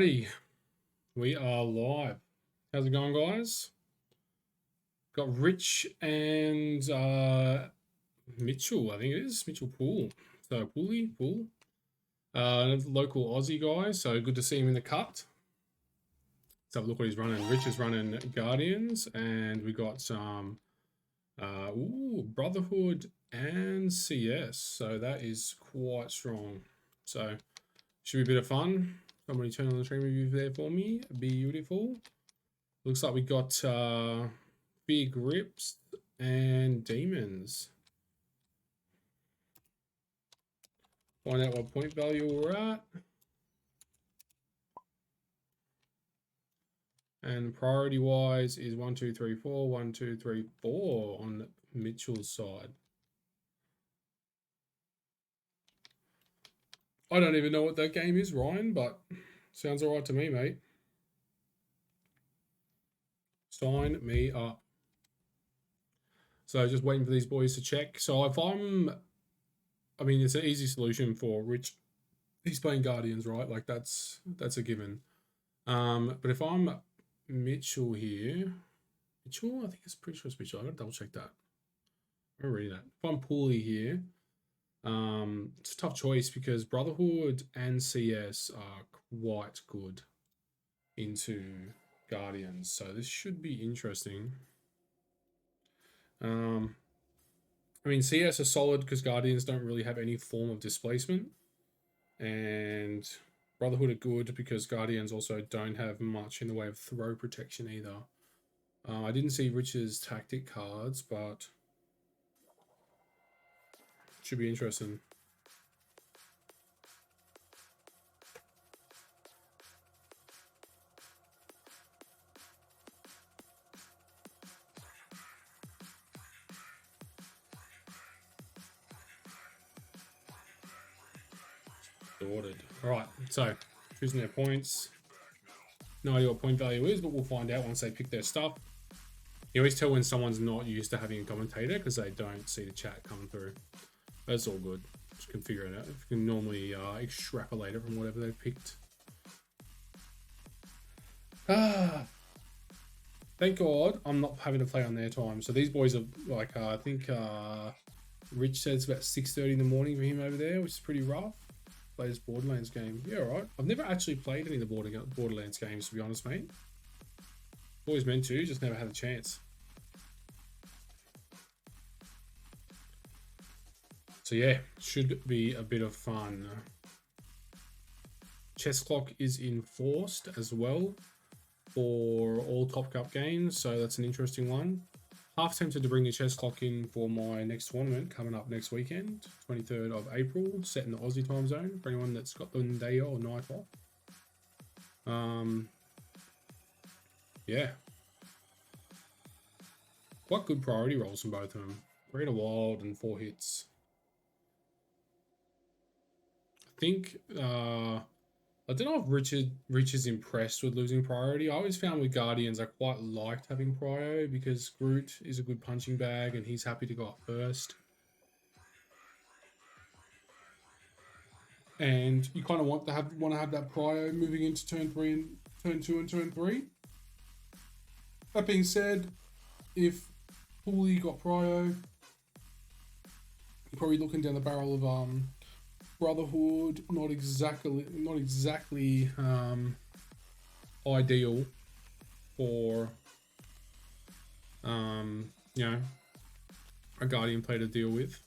Alrighty, we are live. How's it going, guys? Got Rich and Mitchell, I think it is Mitchell Poole. So Poole, local Aussie guy. So good to see him in the cut. Let's have a look what he's running. Rich is running Guardians, and we got some Brotherhood and CS. So that is quite strong. So should be a bit of fun. Somebody turn on the stream review there for me. Beautiful. Looks like we got Big Rips and Demons. Find out what point value we're at. And priority wise is 1, 2, 3, 4, 1, 2, 3, 4 on Mitchell's side. I don't even know what that game is, Ryan, but sounds alright to me, mate. Sign me up. So just waiting for these boys to check. So if I mean, it's an easy solution for Rich. He's playing Guardians, right? Like that's a given. But if I'm Mitchell here, Mitchell, I think it's pretty sure it's Mitchell. I gotta double check that. I read that. If I'm Poole here, it's a tough choice because Brotherhood and CS are quite good into Guardians, so this should be interesting. I mean, CS are solid because Guardians don't really have any form of displacement, and Brotherhood are good because Guardians also don't have much in the way of throw protection either. I didn't see Rich's tactic cards, but should be interesting. Sorted. Alright, so choosing their points. No idea what point value is, but we'll find out once they pick their stuff. You always tell when someone's not used to having a commentator because they don't see the chat coming through. That's all good. Just can figure it out. You can normally extrapolate it from whatever they've picked. Thank God I'm not having to play on their time. So these boys are like, I think Rich said it's about 6:30 in the morning for him over there, which is pretty rough. Latest Borderlands game. Yeah, all right. I've never actually played any of the Borderlands games, to be honest, mate. Always meant to, just never had a chance. So yeah, should be a bit of fun. Chess clock is enforced as well for all Top Cup games, so that's an interesting one. Half tempted to bring the chess clock in for my next tournament coming up next weekend, 23rd of April, set in the Aussie time zone for anyone that's got the day or night off. Yeah. Quite good priority rolls from both of them. 3 to wild and 4 hits. I think, I don't know if Rich is impressed with losing priority. I always found with Guardians I quite liked having prio because Groot is a good punching bag and he's happy to go up first. And you kind of want to have that prio moving into turn 3 and turn 2 and turn 3. That being said, if Poole got prio, you're probably looking down the barrel of Brotherhood, not exactly ideal for you know, a Guardian player to deal with.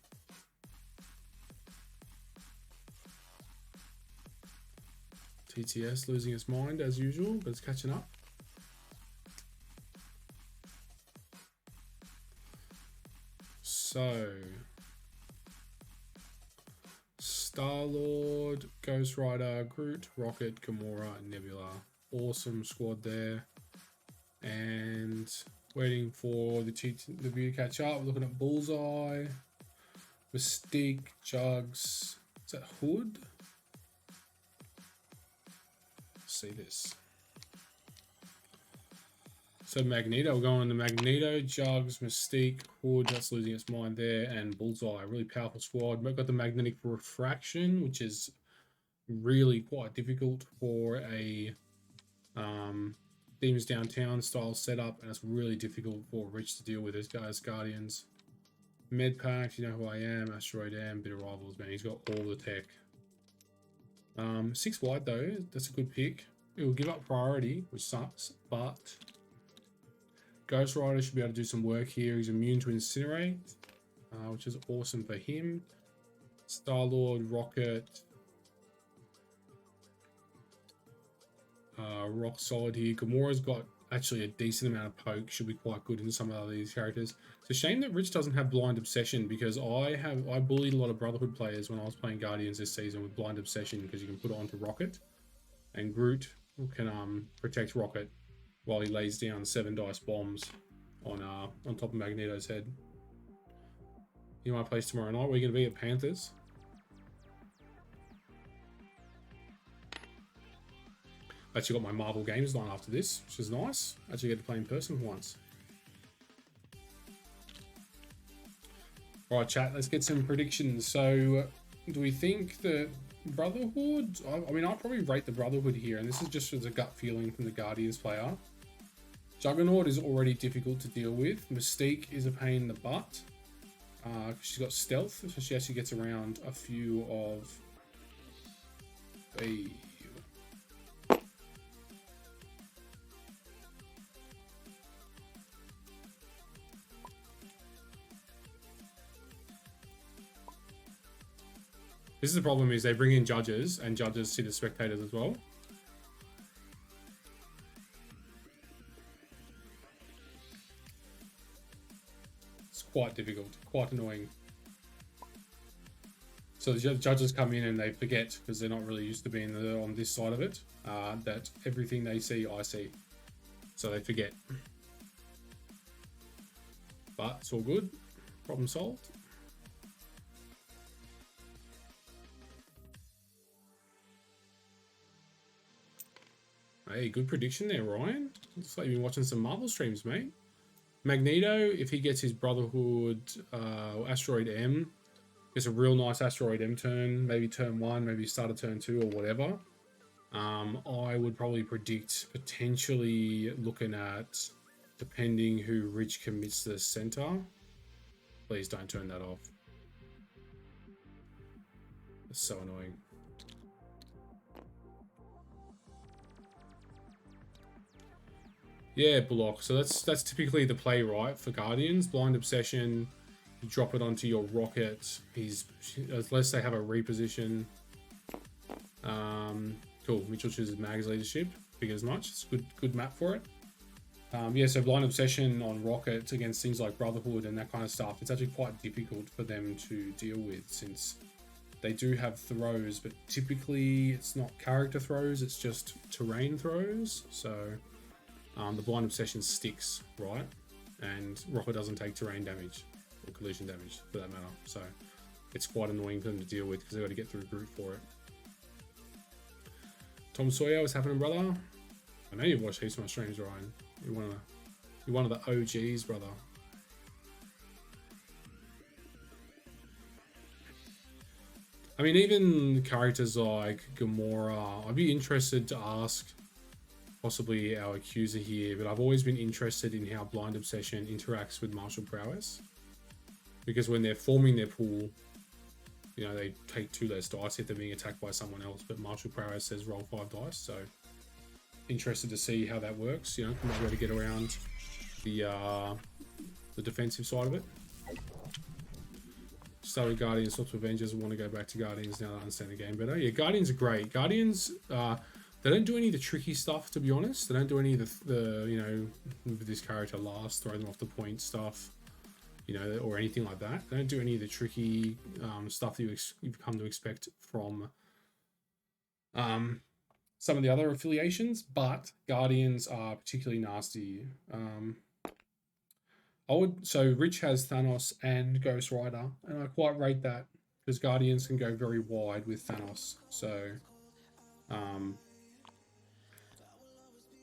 TTS losing its mind as usual, but it's catching up. So Star-Lord, Ghost Rider, Groot, Rocket, Gamora, Nebula. Awesome squad there. And waiting for the view to catch up. We're looking at Bullseye, Mystique, Jugs. Is that Hood? Let's see this. So Magneto, we're going to Magneto, Jugs, Mystique, Hood, that's losing its mind there, and Bullseye, really powerful squad. We've got the Magnetic Refraction, which is really quite difficult for a Demons Downtown style setup, and it's really difficult for Rich to deal with those guys. Guardians. Med Pack, you know who I am. Asteroid M, bit of rivals, man. He's got all the tech. 6 wide though, that's a good pick. It will give up priority, which sucks, but Ghost Rider should be able to do some work here. He's immune to Incinerate, which is awesome for him. Star-Lord, Rocket, rock solid here. Gamora's got actually a decent amount of poke, should be quite good in some of these characters. It's a shame that Rich doesn't have Blind Obsession, because I bullied a lot of Brotherhood players when I was playing Guardians this season with Blind Obsession, because you can put it onto Rocket, and Groot can protect Rocket while he lays down 7 dice bombs on top of Magneto's head. You might place tomorrow night. We're going to be at Panthers. Actually got my Marvel Games line after this, which is nice. Actually get to play in person for once. Alright chat, let's get some predictions. So, do we think that Brotherhood... I mean, I'll probably rate the Brotherhood here, and this is just as a gut feeling from the Guardians player. Juggernaut is already difficult to deal with. Mystique is a pain in the butt. She's got stealth, so she actually gets around a few of... This is the problem, is they bring in judges, and judges see the spectators as well. It's quite difficult, quite annoying. So the judges come in and they forget, because they're not really used to being on this side of it, that everything they see, I see. So they forget. But it's all good. Problem solved. Hey, good prediction there, Ryan. Looks like you've been watching some Marvel streams, mate. Magneto, if he gets his Brotherhood Asteroid M, gets a real nice Asteroid M turn, maybe turn 1, maybe start of turn 2 or whatever. I would probably predict potentially looking at, depending who Rich commits to the center. Please don't turn that off. It's so annoying. Yeah, block. So that's typically the play, right, for Guardians. Blind Obsession, you drop it onto your Rocket. Unless they have a reposition. Cool. Mitchell chooses Mag's Leadership. Figure as much. It's a good map for it. Yeah, so Blind Obsession on Rocket against things like Brotherhood and that kind of stuff, it's actually quite difficult for them to deal with, since they do have throws, but typically it's not character throws, it's just terrain throws. So the Blind Obsession sticks, right? And Rocket doesn't take terrain damage, or collision damage for that matter. So it's quite annoying for them to deal with, because they've got to get through Groot for it. Tom Sawyer, what's happening, brother? I know you've watched heaps of my streams, Ryan. You're one of the OGs, brother. I mean, even characters like Gamora, I'd be interested to ask possibly our accuser here, but I've always been interested in how Blind Obsession interacts with martial prowess, because when they're forming their pool, you know, they take 2 less dice if they're being attacked by someone else, but martial prowess says roll 5 dice. So interested to see how that works. You know, can we be able to get around the defensive side of it. Start with Guardians, stop to Avengers. Want to go back to Guardians now that I understand the game better. Yeah, Guardians are great. Guardians, they don't do any of the tricky stuff, to be honest. They don't do any of the you know, with this character last, throw them off the point stuff, you know, or anything like that. They don't do any of the tricky stuff that you've come to expect from some of the other affiliations, but Guardians are particularly nasty. So Rich has Thanos and Ghost Rider, and I quite rate that, because Guardians can go very wide with Thanos. So,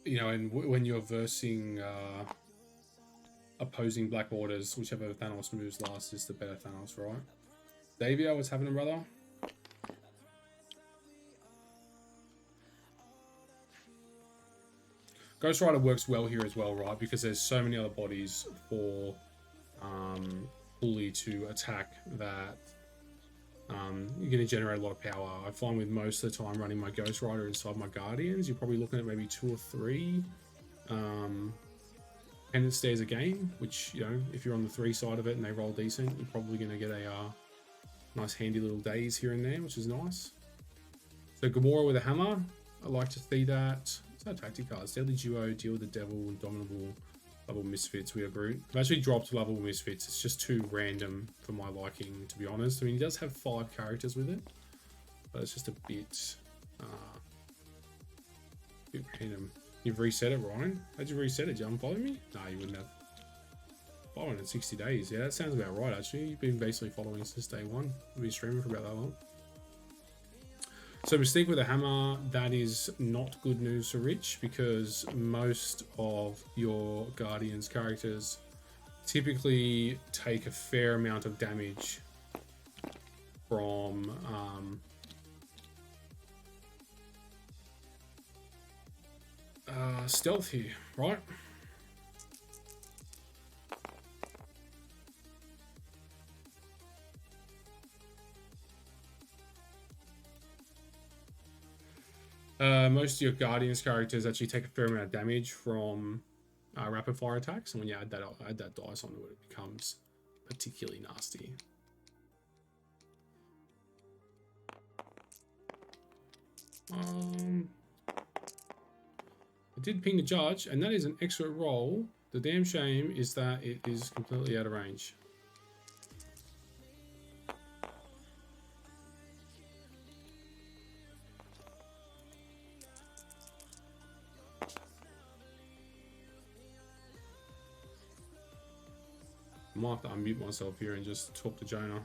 you know, and when you're versing opposing Black Orders, whichever Thanos moves last is the better Thanos, right? Davio, what's happening, brother? Ghost Rider works well here as well, right? Because there's so many other bodies for Poole to attack that you're going to generate a lot of power. I find with most of the time running my Ghost Rider inside my Guardians, you're probably looking at maybe 2 or 3 Pendant Stairs a game, which, you know, if you're on the 3 side of it and they roll decent, you're probably going to get a nice handy little days here and there, which is nice. So Gamora with a hammer, I like to see that. It's no tactic cards. Deadly Duo, deal with the devil, indomitable, level misfits. We are brute. I've actually dropped level misfits. It's just too random for my liking, to be honest. I mean, he does have 5 characters with it, but it's just a bit random. You've reset it, Ryan. How'd you reset it? Did you unfollow me? No, you wouldn't have. 560 days. Yeah, that sounds about right, actually. You've been basically following since day 1. You've been streaming for about that long. So Mystique with a hammer, that is not good news for Rich, because most of your Guardians characters typically take a fair amount of damage from stealth here, right? Most of your Guardians characters actually take a fair amount of damage from rapid fire attacks, and when you add that dice onto it, it becomes particularly nasty. I did ping the judge, and that is an excellent roll. The damn shame is that it is completely out of range. I might have to unmute myself here and just talk to Jonah.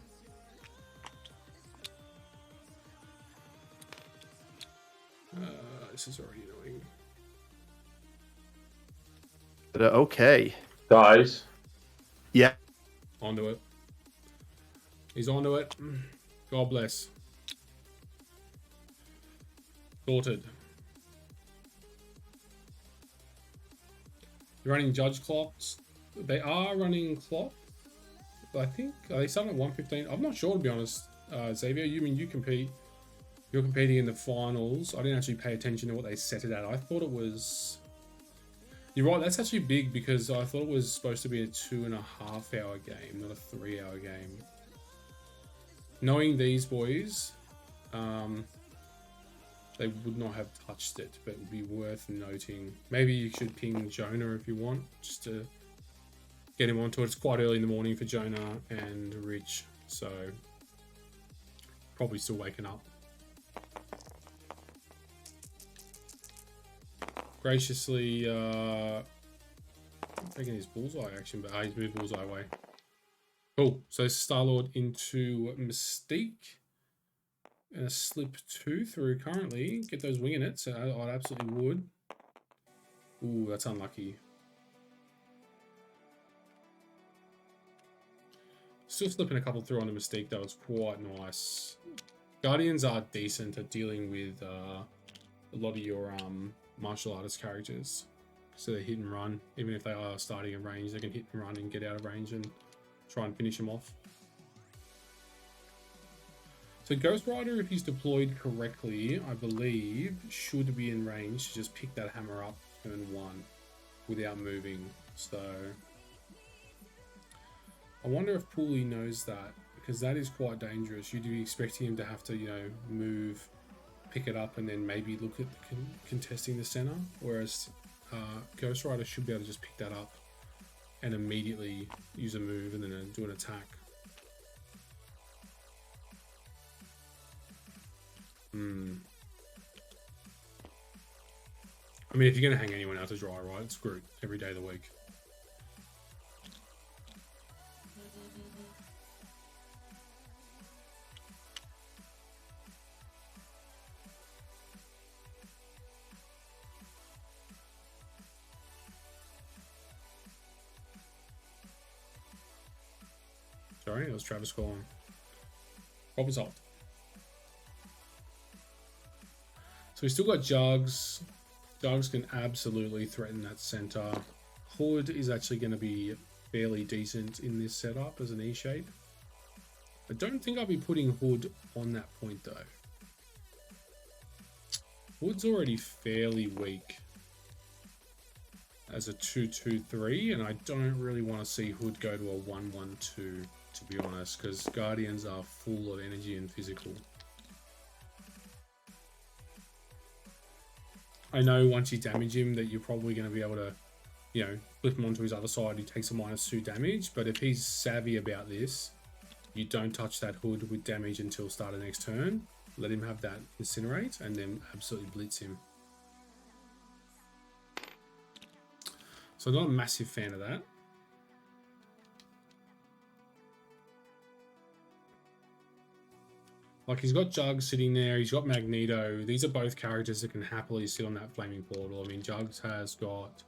This is already annoying. Okay. Guys. Yeah. Onto it. He's onto it. God bless. Sorted. You're running judge clocks. They are running clock. I think are they starting at 115? I'm not sure, to be honest. Xavier, you compete. You're competing in the finals. I didn't actually pay attention to what they set it at. I thought it was. You're right. That's actually big, because I thought it was supposed to be a 2.5-hour game, not a 3-hour game. Knowing these boys, they would not have touched it, but it would be worth noting. Maybe you should ping Jonah if you want, just to get him onto it. It's quite early in the morning for Jonah and Rich, so probably still waking up. Graciously taking his bullseye action, but he's moved bullseye away. Cool. So Star-Lord into Mystique. Gonna slip 2 through currently. Get those winging it, so I absolutely would. Ooh, that's unlucky. Still slipping a couple through on the Mystique, though. It's quite nice. Guardians are decent at dealing with a lot of your martial artist characters. So they hit and run. Even if they are starting in range, they can hit and run and get out of range and try and finish them off. So Ghost Rider, if he's deployed correctly, I believe, should be in range to just pick that hammer up turn 1 without moving. So I wonder if Poole knows that, because that is quite dangerous. You'd be expecting him to have to, you know, move, pick it up, and then maybe look at contesting the center, whereas Ghost Rider should be able to just pick that up and immediately use a move and then do an attack. I mean, if you're going to hang anyone out to dry, right, it's screwed every day of the week. Sorry, that was Travis calling. Problem solved. So we still got Jugs. Jugs can absolutely threaten that center. Hood is actually going to be fairly decent in this setup as an E shape. I don't think I'll be putting Hood on that point though. Hood's already fairly weak as a 2-2-3, and I don't really want to see Hood go to a 1-1-2, to be honest, because Guardians are full of energy and physical. I know once you damage him that you're probably going to be able to, you know, flip him onto his other side. He takes a -2 damage, but if he's savvy about this, you don't touch that Hood with damage until start of next turn. Let him have that Incinerate and then absolutely blitz him. So I'm not a massive fan of that. Like, he's got Jugs sitting there, he's got Magneto. These are both characters that can happily sit on that Flaming Portal. I mean, Jugs has got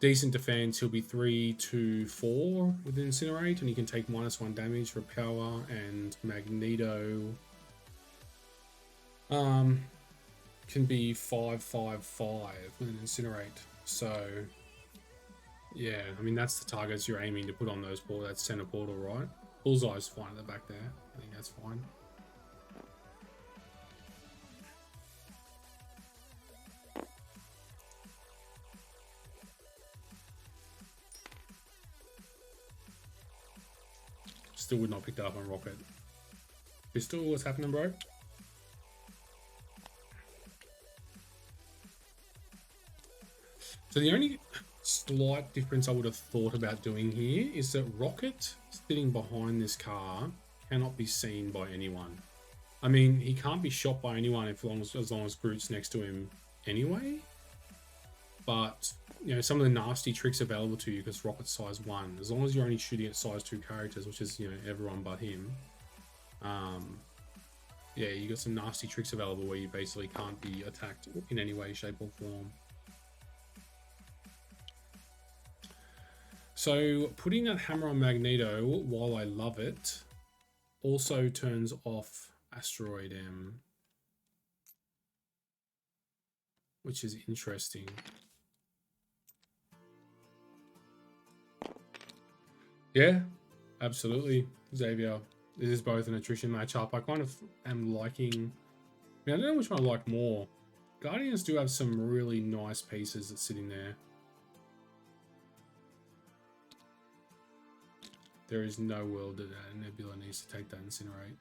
decent defense. He'll be 3-2-4 with Incinerate, and he can take -1 damage for power. And Magneto can be 5-5-5 with an Incinerate. So yeah, I mean, that's the targets you're aiming to put on those portal. That center portal, right? Bullseye's fine at the back there. I think that's fine. Still would not pick that up on Rocket. Pistol, what's happening, bro? So the only slight difference I would have thought about doing here is that Rocket sitting behind this car cannot be seen by anyone. I mean, he can't be shot by anyone as long as Groot's next to him anyway. But, you know, some of the nasty tricks available to you because Rocket's size 1. As long as you're only shooting at size 2 characters, which is, you know, everyone but him. Yeah, you got some nasty tricks available where you basically can't be attacked in any way, shape or form. So putting that hammer on Magneto, while I love it, also turns off Asteroid M, which is interesting. Yeah, absolutely, Xavier. This is both an attrition matchup. I kind of am liking... I mean, I don't know which one I like more. Guardians do have some really nice pieces that sit in there. There is no world that Nebula needs to take that Incinerate.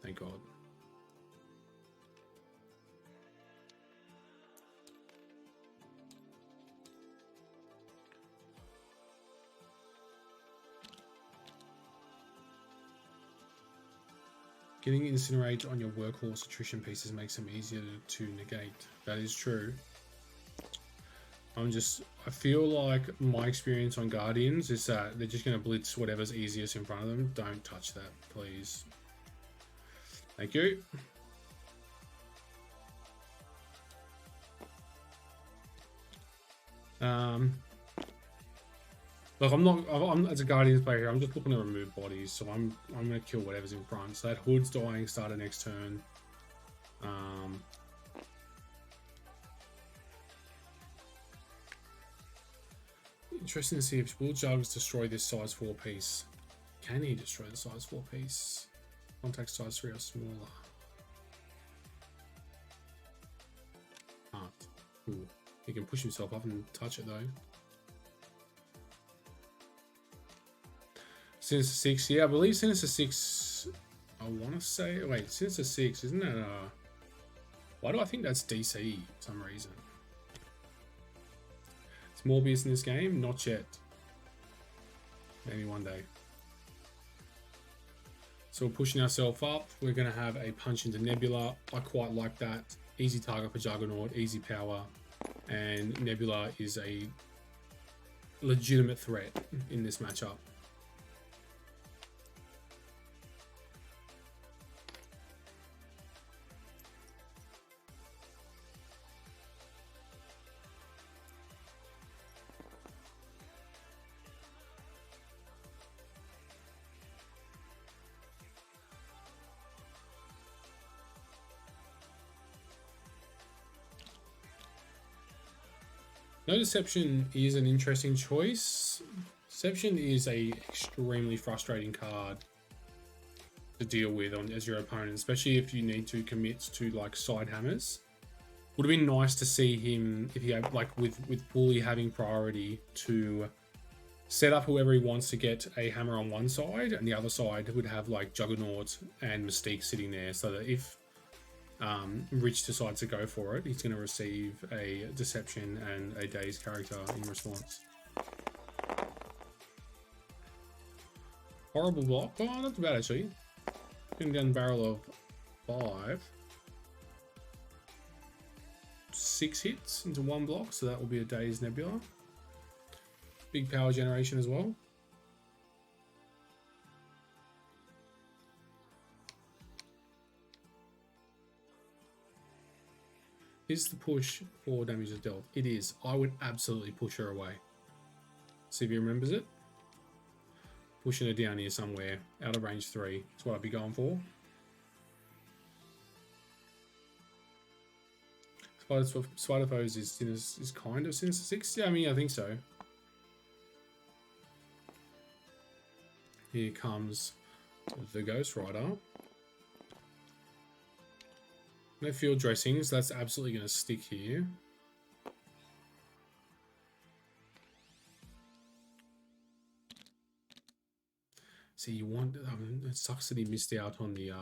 Thank God. Getting Incinerate on your workhorse attrition pieces makes them easier to negate. That is true. I feel like my experience on Guardians is that they're just going to blitz whatever's easiest in front of them. Don't touch that, please. Thank you. Look, I'm as a Guardians player here, I'm just looking to remove bodies, so I'm going to kill whatever's in front. So that Hood's dying, start of next turn. Interesting to see if will Jugs destroy this size 4 piece. Can he destroy the size 4 piece? Contact size 3 or smaller. Can't. Ooh. He can push himself up and touch it though. Sinister 6, yeah, I believe Sinister 6. I want to say, wait, Sinister 6, isn't that? Why do I think that's DC for some reason? Morbius in this game? Not yet. Maybe one day. So we're pushing ourselves up. We're going to have a punch into Nebula. I quite like that. Easy target for Juggernaut, easy power. And Nebula is a legitimate threat in this matchup. No Deception is an interesting choice. Deception is a extremely frustrating card to deal with as your opponent, especially if you need to commit to like side hammers. Would have been nice to see him if he had, like with Poole having priority to set up whoever he wants to get a hammer on one side, and the other side would have like Juggernaut and Mystique sitting there, so that if Rich decides to go for it, he's going to receive a Deception and a Daze character in response. Horrible block. Oh, not too bad actually. Getting down the barrel of 5. 6 hits into 1 block, so that will be a Daze Nebula. Big power generation as well. Is the push 4 damage is dealt? It is. I would absolutely push her away. See if he remembers it. Pushing her down here somewhere. Out of range 3. That's what I'd be going for. Spider Foes is kind of Sinister 6. Yeah, I mean, I think so. Here comes the Ghost Rider. No field dressings. That's absolutely going to stick here. See, you want... it sucks that he missed out on the...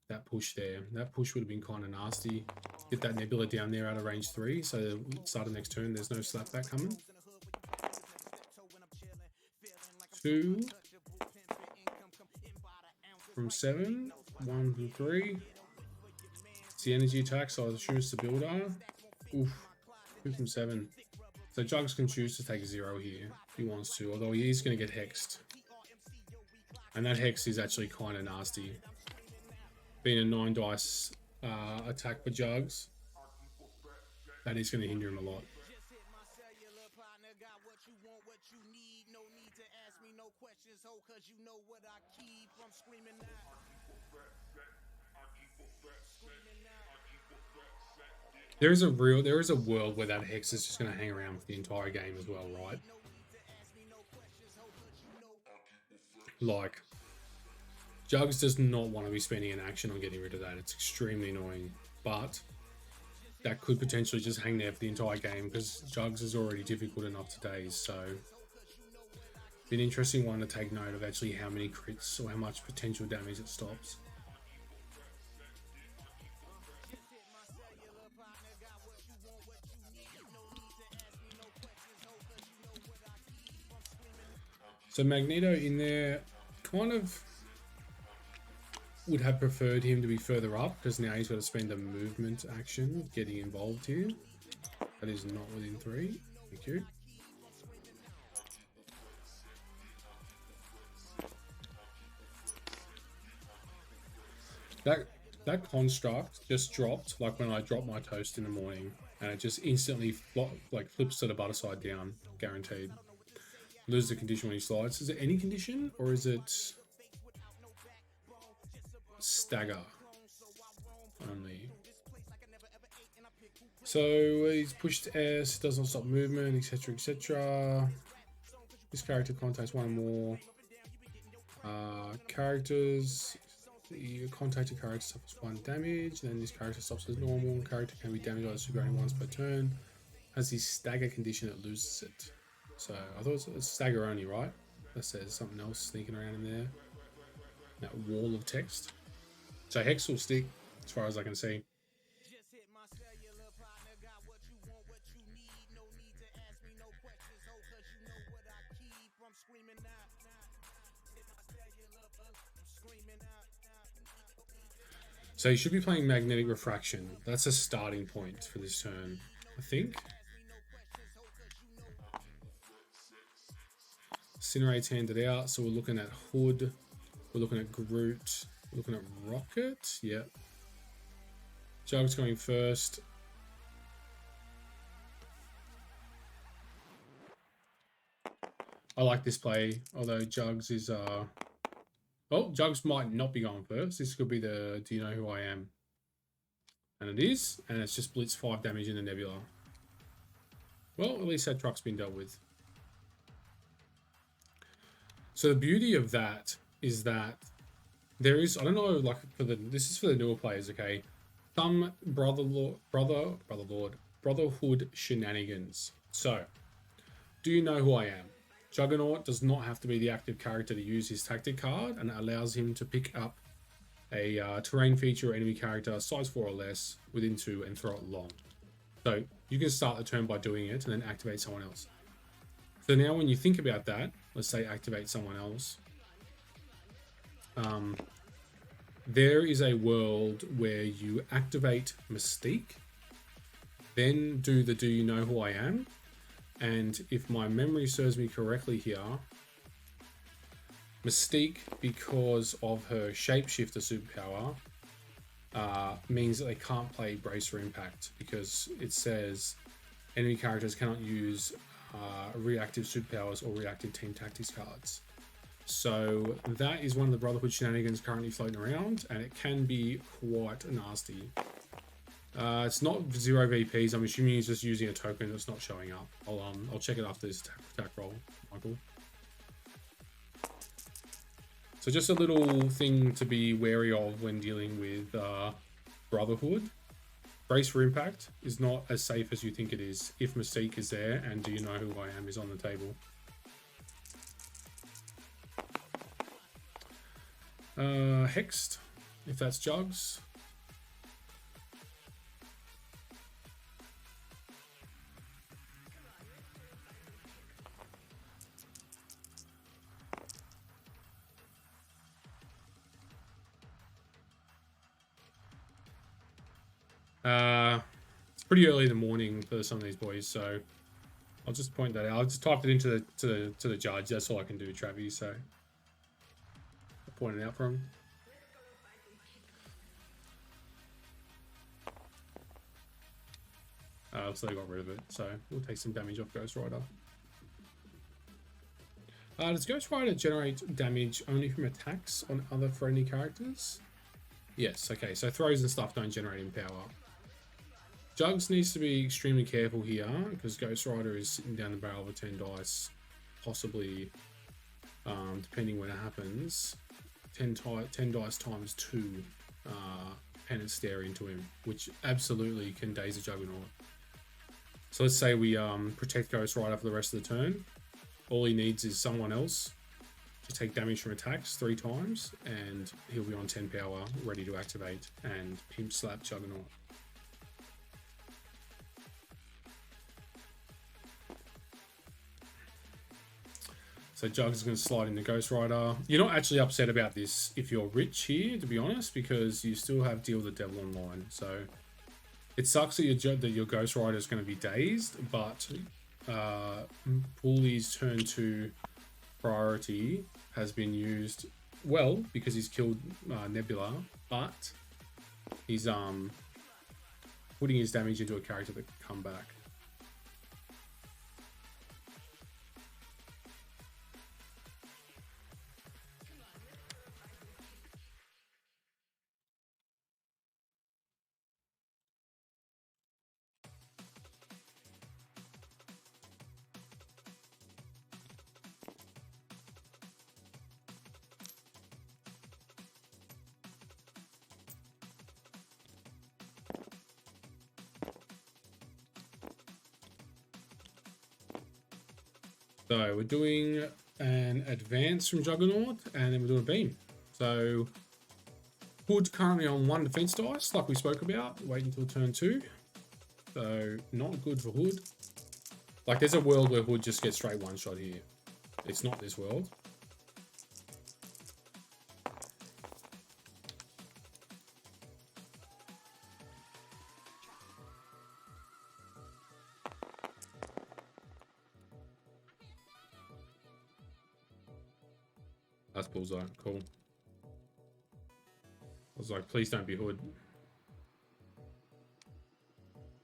that push there. That push would have been kind of nasty. Get that Nebula down there out of range 3, so start of next turn, there's no slapback coming. 2 from 7, 1 from 3. It's the energy attack, so I assume it's the builder. Oof, 2 from 7. So Jugs can choose to take 0 here if he wants to, although he is going to get hexed. And that hex is actually kind of nasty. Being a 9 dice attack for Jugs, that is going to hinder him a lot. There is a world where that hex is just going to hang around for the entire game as well, right? Like, Jugs does not want to be spending an action on getting rid of that. It's extremely annoying, but that could potentially just hang there for the entire game because Jugs is already difficult enough to daze. So, be an interesting one to take note of actually how many crits or how much potential damage it stops. So Magneto in there kind of would have preferred him to be further up because now he's got to spend a movement action getting involved here. That is not within 3. Thank you. That construct just dropped like when I drop my toast in the morning, and it just instantly like flips to the butter side down, guaranteed. Lose the condition when he slides. Is it any condition or is it stagger only? So he's pushed S, does not stop movement, etc, etc. This character contacts one more characters. The contacted character suffers 1 damage, then this character stops as normal. Character can be damaged by the super once per turn. Has the stagger condition, it loses it. So I thought it was stagger only, right? That says something else sneaking around in there. That wall of text. So Hex will stick, as far as I can see. So you should be playing Magnetic Refraction. That's a starting point for this turn, I think. Incinerate's handed out, so we're looking at Hood, we're looking at Groot, we're looking at Rocket, yep. Jug's going first. I like this play, although Jugs is, oh, Jugs might not be going first. This could be the Do You Know Who I Am? And it is, and it's just blitz 5 damage in the Nebula. Well, at least that truck's been dealt with. So the beauty of that is that there is, I don't know, like this is for the newer players, okay? Some Brotherhood shenanigans. So, do you know who I am? Juggernaut does not have to be the active character to use his tactic card, and it allows him to pick up a terrain feature or enemy character size 4 or less within 2 and throw it long. So you can start the turn by doing it and then activate someone else. So now when you think about that, let's say activate someone else. There is a world where you activate Mystique, then do the do you know who I am, and if my memory serves me correctly here, Mystique, because of her shapeshifter superpower, means that they can't play Brace for Impact, because it says enemy characters cannot use reactive superpowers or reactive team tactics cards. So that is one of the Brotherhood shenanigans currently floating around, and it can be quite nasty. It's not 0 VPs. I'm assuming he's just using a token that's not showing up. I'll check it after this attack roll, Michael. So just a little thing to be wary of when dealing with Brotherhood. Brace for Impact is not as safe as you think it is if Mystique is there and do you know who I am is on the table. Hexed, if that's Jugs. It's pretty early in the morning for some of these boys, so I'll just point that out. I just typed it into the judge. That's all I can do, Travis. So I'll point it out for him. So they got rid of it. So we'll take some damage off Ghost Rider. Does Ghost Rider generate damage only from attacks on other friendly characters? Yes. Okay. So throws and stuff don't generate in power. Jugs needs to be extremely careful here because Ghost Rider is sitting down the barrel of a 10 dice, possibly, depending when it happens, 10 dice times 2 Penance Stare into him, which absolutely can daze a Juggernaut. So let's say we protect Ghost Rider for the rest of the turn. All he needs is someone else to take damage from attacks 3 times, and he'll be on 10 power, ready to activate and pimp slap Juggernaut. So Jugs is going to slide into Ghost Rider. You're not actually upset about this if you're rich here, to be honest, because you still have Deal the Devil online. So it sucks that your Ghost Rider is going to be dazed, but Poole's turn 2 priority has been used well because he's killed Nebula, but he's putting his damage into a character that can come back. So we're doing an advance from Juggernaut, and then we're doing a beam. So Hood currently on 1 defense dice, like we spoke about. Wait until turn 2. So not good for Hood. Like there's a world where Hood just gets straight 1-shot here. It's not this world. That's Bullseye. Cool. I was like, please don't be Hood.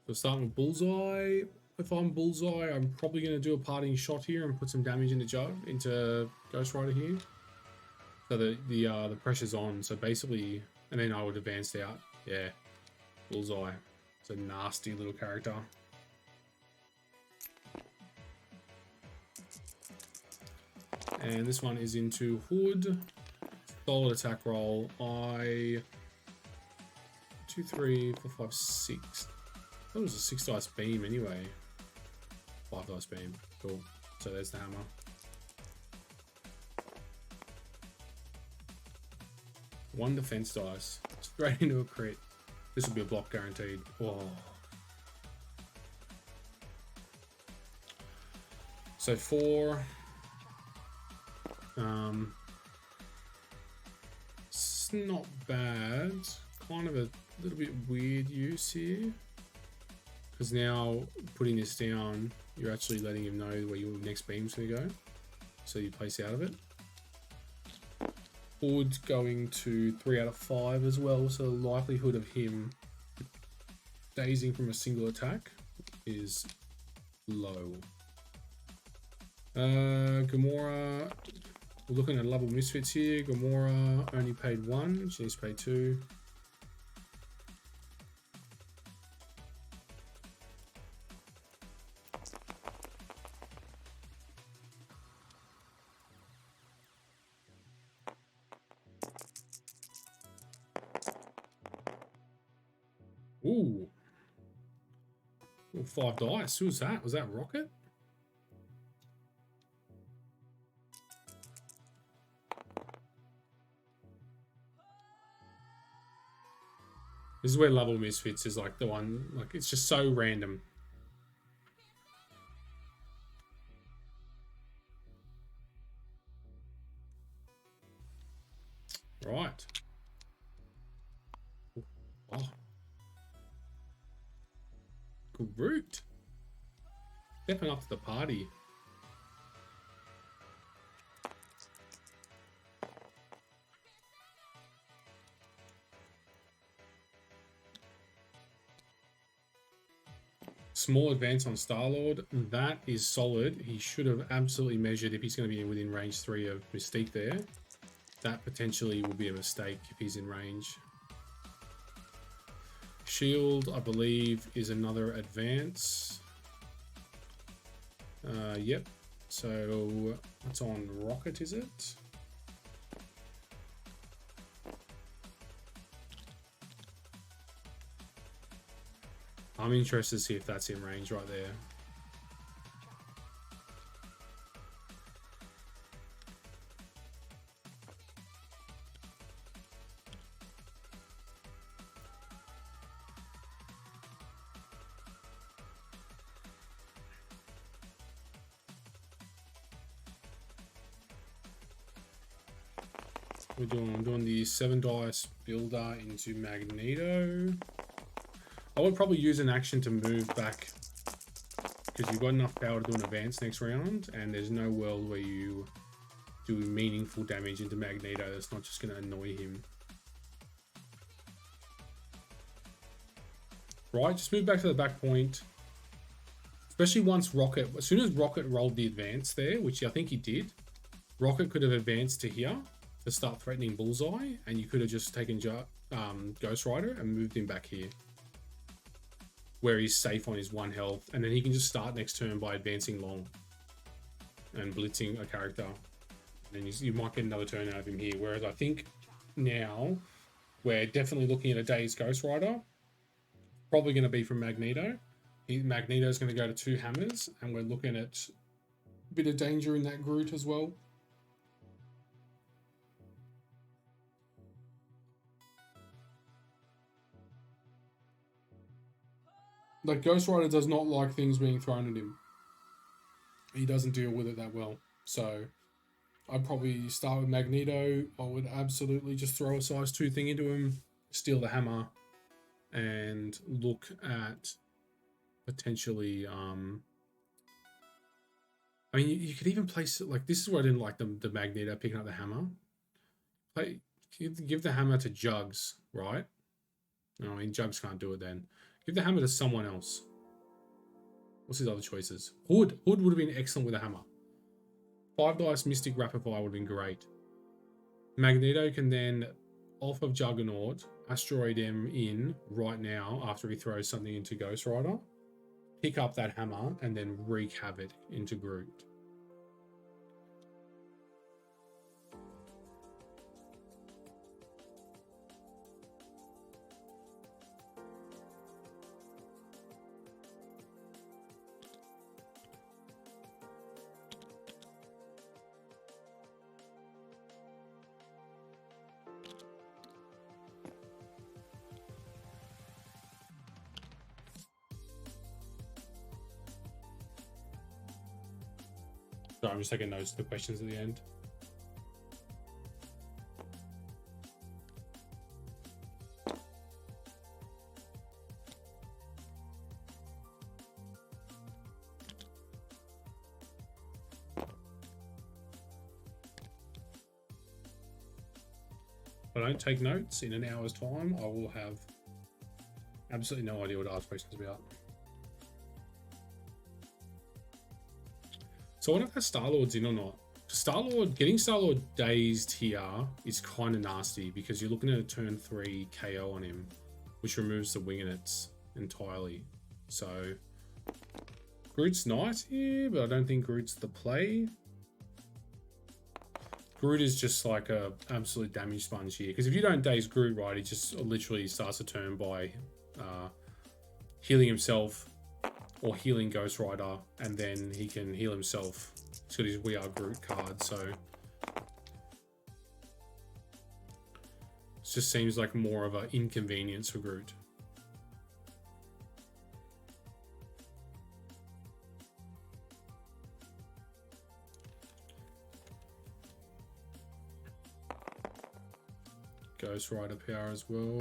So starting with Bullseye. If I'm Bullseye, I'm probably going to do a parting shot here and put some damage into Ghost Rider here. So the pressure's on. So basically, and then I would advance out. Yeah, Bullseye. It's a nasty little character. And this one is into Hood. Solid attack roll. 2, 3, 4, 5, 6. I thought it was a 6 dice beam anyway. 5 dice beam. Cool. So there's the hammer. One defense dice. Straight into a crit. This will be a block guaranteed. Oh. So 4. It's not bad. Kind of a little bit weird use here. Because now putting this down, you're actually letting him know where your next beam's going to go. So you place out of it. Hood going to 3 out of 5 as well. So the likelihood of him dazing from a single attack is low. Gamora, we're looking at level misfits here. Gamora only paid 1, she needs to pay 2. Ooh. 5 dice. Who was that? Was that Rocket? This is where level misfits is like the one, like it's just so random. Right. Oh. Groot. Stepping up to the party. Small advance on Star-Lord. That is solid. He should have absolutely measured if he's going to be within range 3 of Mystique there. That potentially will be a mistake if he's in range. Shield, I believe, is another advance. Yep. So that's on Rocket, is it? I'm interested to see if that's in range right there. I'm doing the 7 dice builder into Magneto. I would probably use an action to move back because you've got enough power to do an advance next round, and there's no world where you do meaningful damage into Magneto that's not just going to annoy him. Right, just move back to the back point. Especially once Rocket, as soon as Rocket rolled the advance there, which I think he did, Rocket could have advanced to here to start threatening Bullseye, and you could have just taken Ghost Rider and moved him back here, where he's safe on his 1 health, and then he can just start next turn by advancing long and blitzing a character. And then you might get another turn out of him here. Whereas I think now we're definitely looking at a Dazed Ghost Rider. Probably going to be from Magneto. Magneto's going to go to 2 hammers, and we're looking at a bit of danger in that Groot as well. Like, Ghost Rider does not like things being thrown at him. He doesn't deal with it that well. So I'd probably start with Magneto. I would absolutely just throw a size 2 thing into him, steal the hammer, and look at potentially... I mean, you could even place it... Like, this is where I didn't like the Magneto picking up the hammer. Give the hammer to Jugs, right? No, I mean, Jugs can't do it then. Give the hammer to someone else. What's his other choices? Hood. Hood would have been excellent with a hammer. 5 dice Mystic Rapid Fire would have been great. Magneto can then, off of Juggernaut, asteroid him in right now after he throws something into Ghost Rider. Pick up that hammer and then wreak havoc into Groot. So I'm just taking notes of the questions at the end. If I don't take notes in an hour's time, I will have absolutely no idea what to ask questions about. So I wonder if that Star-Lord's in or not. Star-Lord, getting Star-Lord dazed here is kind of nasty because you're looking at a turn 3 KO on him, which removes the Wingnets entirely. So Groot's nice here, but I don't think Groot's the play. Groot is just like a absolute damage sponge here, because if you don't daze Groot right, he just literally starts a turn by healing himself or healing Ghost Rider, and then he can heal himself. He's got his We Are Groot card, so it just seems like more of an inconvenience for Groot. Ghost Rider power as well.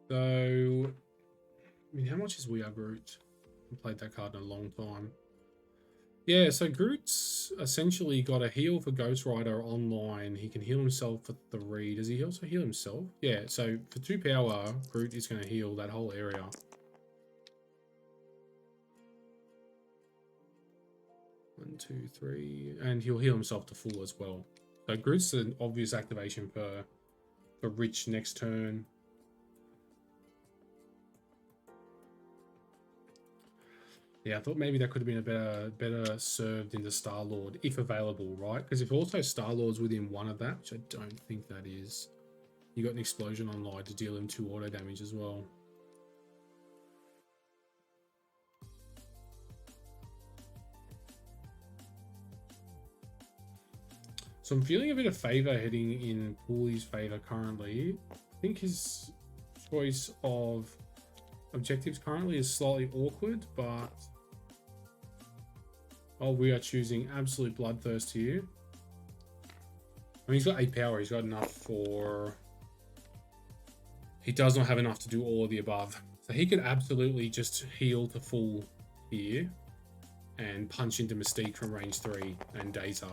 So, I mean, how much is We Are Groot? I haven't played that card in a long time. Yeah, so Groot's essentially got a heal for Ghost Rider online. He can heal himself for 3. Does he also heal himself? Yeah, so for 2 power, Groot is going to heal that whole area. One, two, three, and he'll heal himself to full as well. So Groot's an obvious activation for Rich next turn. Yeah, I thought maybe that could have been a better served into Star-Lord if available, right? Because if also Star-Lord's within 1 of that, which I don't think that is, you got an explosion online to deal him 2 auto damage as well. So I'm feeling a bit of favor heading in Poole's favor currently. I think his choice of objectives currently is slightly awkward, but oh, we are choosing absolute bloodthirst here. I mean, he's got 8 power. He's got enough for... He does not have enough to do all of the above. So he could absolutely just heal to full here and punch into Mystique from range 3 and daze her.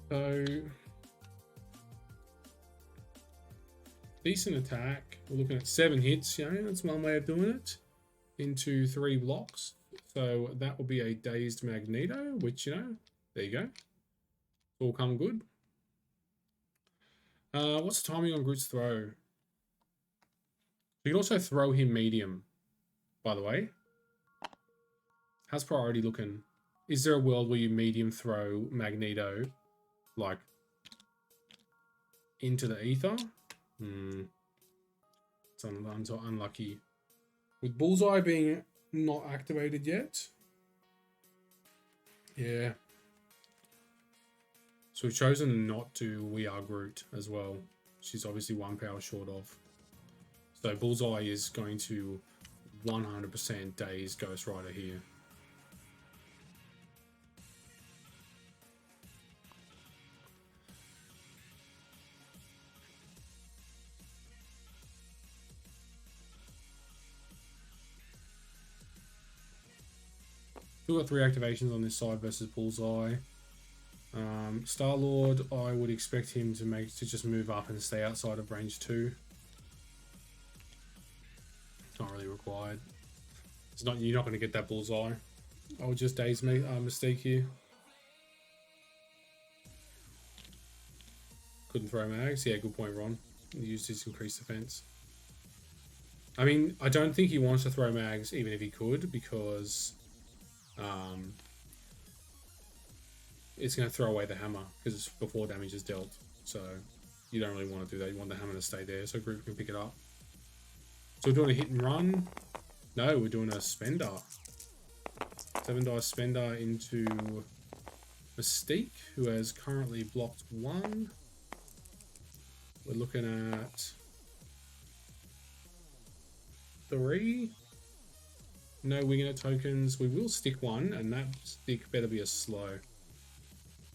So, decent attack. We're looking at 7 hits, you know, that's one way of doing it. Into 3 blocks. So that will be a dazed Magneto, which, you know, there you go. All come good. What's the timing on Groot's throw? You can also throw him medium, by the way. How's priority looking? Is there a world where you medium throw Magneto, like, into the ether? It's unlucky. With Bullseye being not activated yet. Yeah. So we've chosen not to We Are Groot as well. She's obviously 1 power short of. So Bullseye is going to 100% daze Ghost Rider here. Still got 3 activations on this side versus Bullseye. Star-Lord, I would expect him to just move up and stay outside of range 2. It's not really required. You're not going to get that Bullseye. I'll just daze mistake here. Couldn't throw mags. Yeah, good point, Ron. He used his increased defense. I mean, I don't think he wants to throw mags, even if he could, because it's going to throw away the hammer because it's before damage is dealt. So you don't really want to do that. You want the hammer to stay there so group can pick it up. So we're doing a hit and run. No, we're doing a spender. 7 dice spender into Mystique, who has currently blocked 1. We're looking at 3. No Wingnut tokens. We will stick 1, and that stick better be a slow.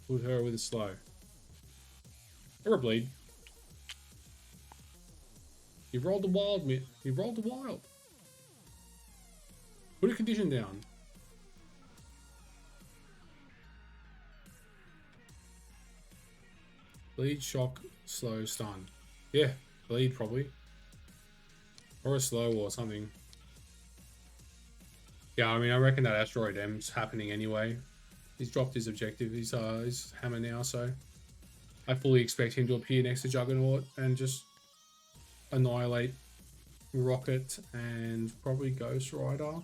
Put her with a slow. Or a bleed. You rolled the wild, Mitt. You rolled the wild. Put a condition down. Bleed, shock, slow, stun. Yeah, bleed probably. Or a slow or something. Yeah, I mean, I reckon that Asteroid M's happening anyway. He's dropped his objective, his hammer now, so I fully expect him to appear next to Juggernaut and just annihilate Rocket and probably Ghost Rider.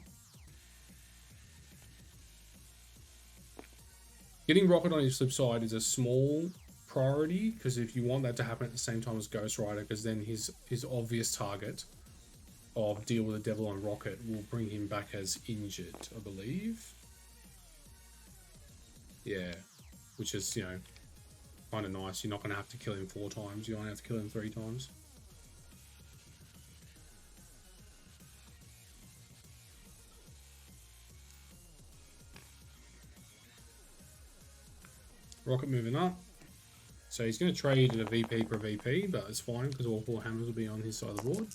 Getting Rocket on his flip side is a small priority, because if you want that to happen at the same time as Ghost Rider, because then his obvious target of deal with the devil on Rocket will bring him back as injured, I believe. Yeah, which is, you know, kind of nice. You're not going to have to kill him 4 times. You only have to kill him 3 times. Rocket moving up. So he's going to trade at a VP per VP, but it's fine because all 4 hammers will be on his side of the board.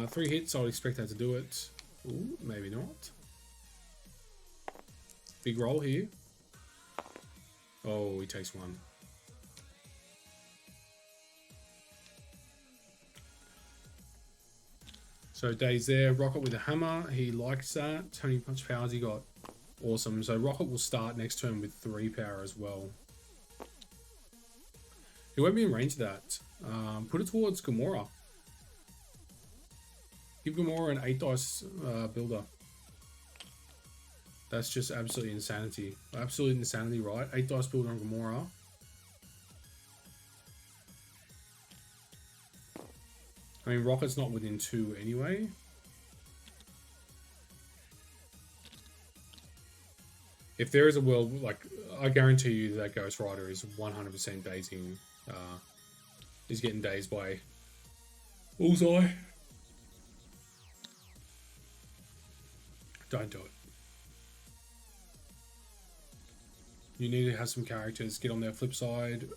3 hits, I would expect that to do it. Ooh, maybe not. Big roll here. Oh, he takes 1. So Dave's there. Rocket with a hammer. He likes that. How many punch powers he got? Awesome. So Rocket will start next turn with 3 power as well. He won't be in range of that. Put it towards Gamora. Give Gamora an 8 dice builder. That's just absolutely insanity. Absolute insanity, right? 8 dice builder on Gamora. I mean, Rocket's not within 2 anyway. If there is a world, like, I guarantee you that Ghost Rider is 100% dazing. He's getting dazed by Bullseye. Don't do it. You need to have some characters get on their flip side,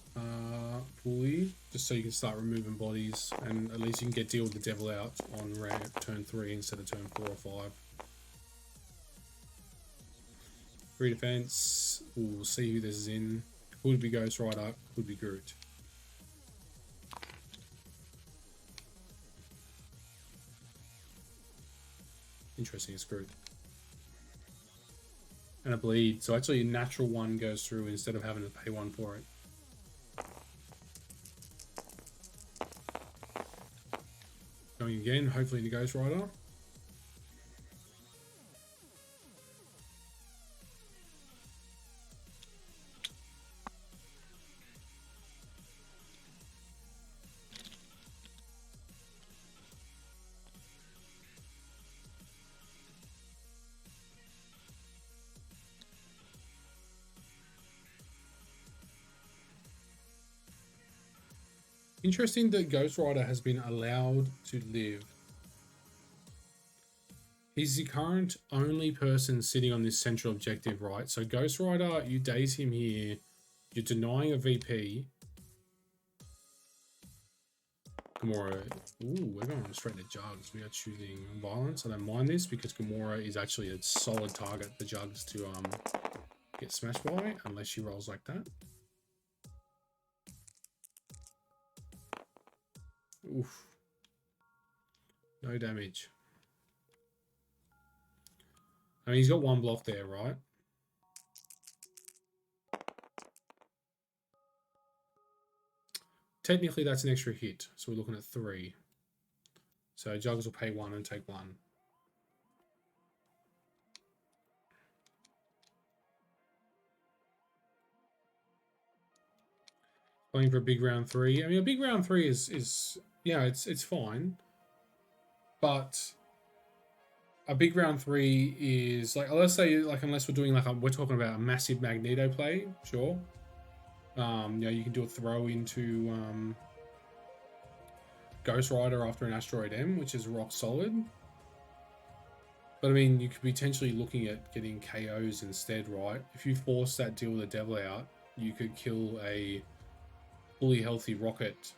Poole, just so you can start removing bodies, and at least you can get deal with the devil out on turn 3 instead of turn 4 or 5. 3 defense. We'll see who this is in. Could be Ghost Rider, could be Groot. Interesting, it's Groot. And a bleed, so actually a natural 1 goes through instead of having to pay 1 for it. Going again, hopefully into Ghost Rider. Interesting that Ghost Rider has been allowed to live. He's the current only person sitting on this central objective, right? So Ghost Rider, you daze him here. You're denying a VP. Gamora. Ooh, we're going straight to Jugs. We are choosing violence. I don't mind this because Gamora is actually a solid target for Jugs to get smashed by, unless she rolls like that. Oof. No damage. mean, he's got one block there, right? Technically, that's an extra hit, so we're looking at 3. So Jugs will pay 1 and take 1. Playing for a big round 3. I mean, a big round 3 is yeah, it's fine, but a big round 3 is like, let's say, like, unless we're doing like we're talking about a massive Magneto play, sure. You know, you can do a throw into Ghost Rider after an Asteroid M, which is rock solid. But I mean, you could be potentially looking at getting KOs instead, right? If you force that Deal with the Devil out, you could kill a fully healthy Rocket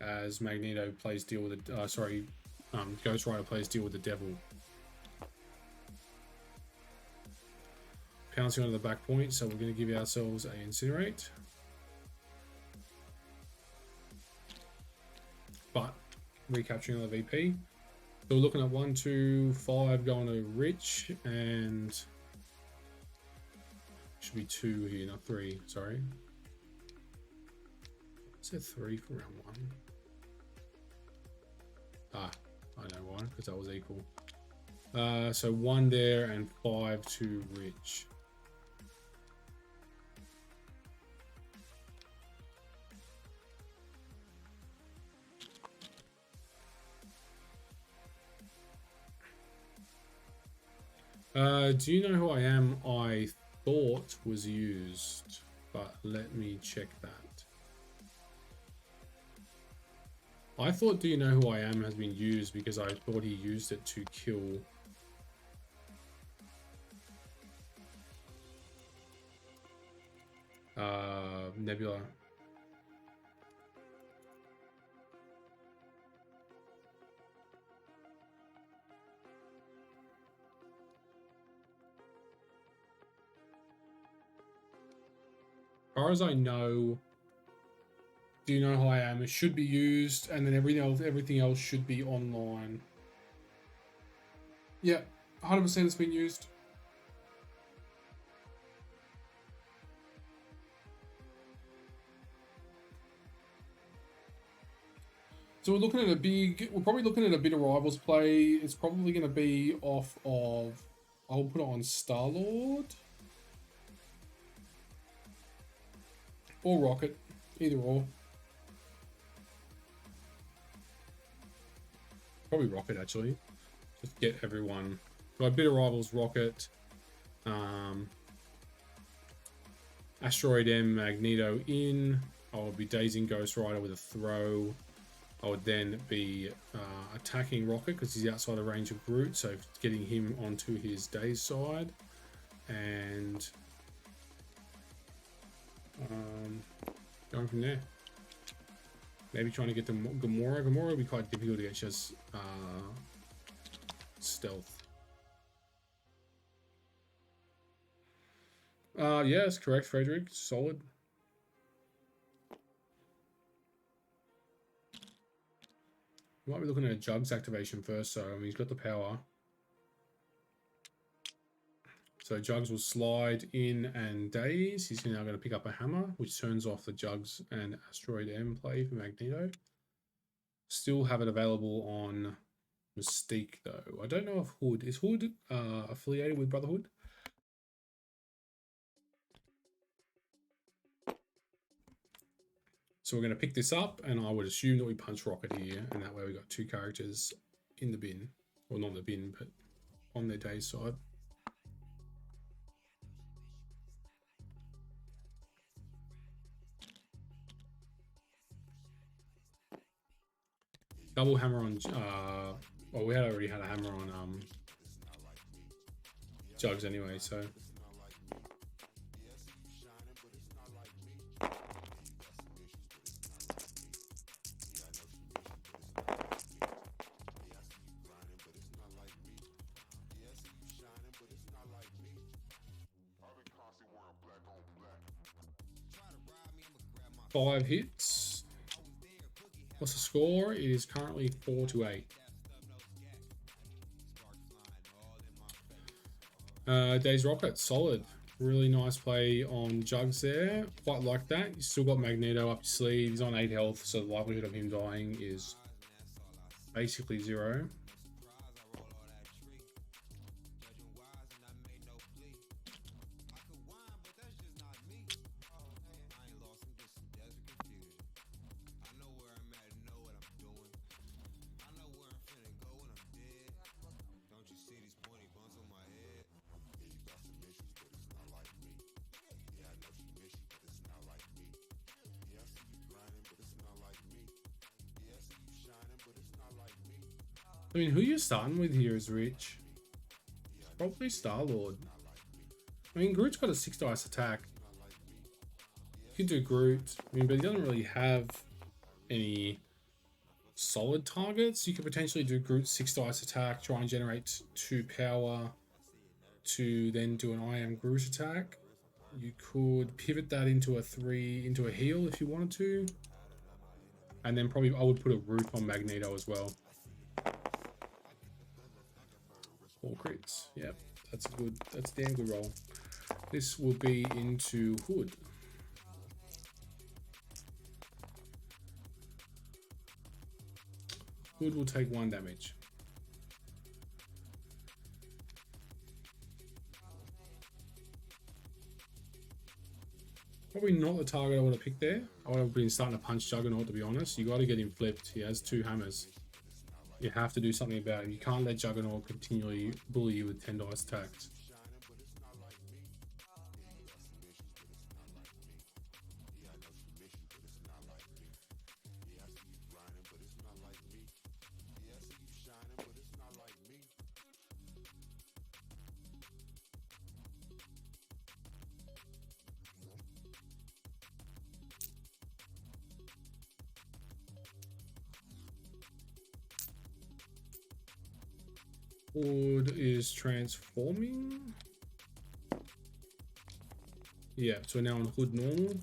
as Magneto plays Deal with the Ghost Rider plays Deal with the Devil. Pouncing onto the back point, so we're going to give ourselves a Incinerate. But recapturing the VP. So we're looking at 1, 2, 5 going to Rich, and should be 2 here, not 3. Sorry. I said 3 for round 1. Ah, I know why, because that was equal. So 1 there and 5 to Rich. Do you know who I am? I thought was used, but let me check that. I thought Do You Know Who I Am has been used because I thought he used it to kill Nebula. As far as I know, Do You Know Who I Am? It should be used, and then everything else should be online. Yeah, 100% it's been used. So we're probably looking at a bit of Rivals play. It's probably going to be off of, I'll put it on Star-Lord. Or Rocket, either or. Probably Rocket, actually. Just get everyone. So a bit of Rivals, Rocket. Asteroid M, Magneto in. I would be dazing Ghost Rider with a throw. I would then be attacking Rocket because he's outside the range of Groot, so getting him onto his daze side. And going from there. Maybe trying to get to Gamora. Gamora would be quite difficult to get just stealth. Yeah, that's correct, Frederick. Solid. Might be looking at a Jugs activation first, so I mean, he's got the power. So Jugs will slide in and daze. He's now going to pick up a hammer, which turns off the Jugs and Asteroid M play for Magneto. Still have it available on Mystique, though. I don't know if Hood... Is Hood affiliated with Brotherhood? So we're going to pick this up, and I would assume that we punch Rocket here, and that way we got 2 characters in the bin. Well, not in the bin, but on their daze side. Double hammer on... well, we already had a hammer on Jugs anyway, so... Five hits. What's the score? It is currently 4-8. Days Rocket, solid. Really nice play on Jugs there. Quite like that. You still got Magneto up your sleeve. He's on 8 health, so the likelihood of him dying is basically 0. I mean, who you're starting with here is Rich. Probably Star-Lord. I mean, Groot's got a 6 dice attack. You could do Groot. I mean, but he doesn't really have any solid targets. You could potentially do Groot's 6 dice attack, try and generate 2 power to then do an I am Groot attack. You could pivot that into a 3 into a heal if you wanted to. And then probably I would put a Root on Magneto as well. 4 crits. Yep, that's a damn good roll. This will be into Hood. Hood will take 1 damage. Probably not the target I would have picked there. I would have been starting to punch Juggernaut, to be honest. You got to get him flipped. He has 2 hammers. You have to do something about him. You can't let Juggernaut continually bully you with 10 dice attacks. Hood is transforming. Yeah, so now on Hood normal.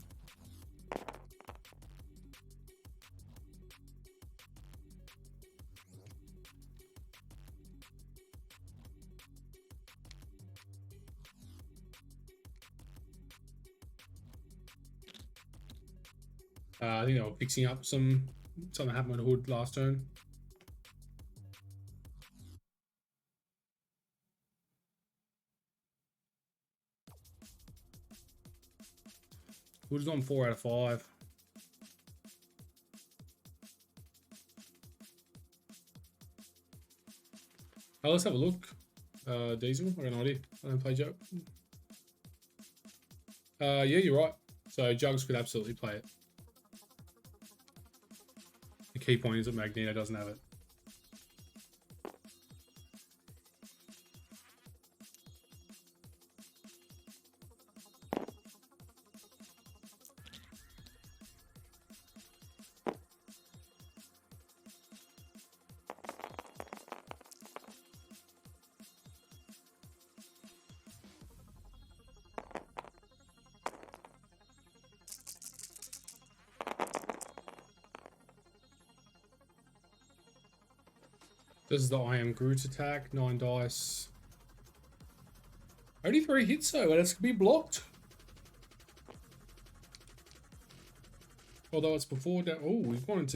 I think they were fixing up something happened with Hood last turn. Hood's on 4 out of 5. Oh, let's have a look. Diesel, I got no idea. I don't play Jug. Yeah, you're right. So Jugs could absolutely play it. The key point is that Magneto doesn't have it. This is the I am Groot attack, 9 dice. Only 3 hits though, and it's gonna be blocked. Although it's before that. Oh, we've gone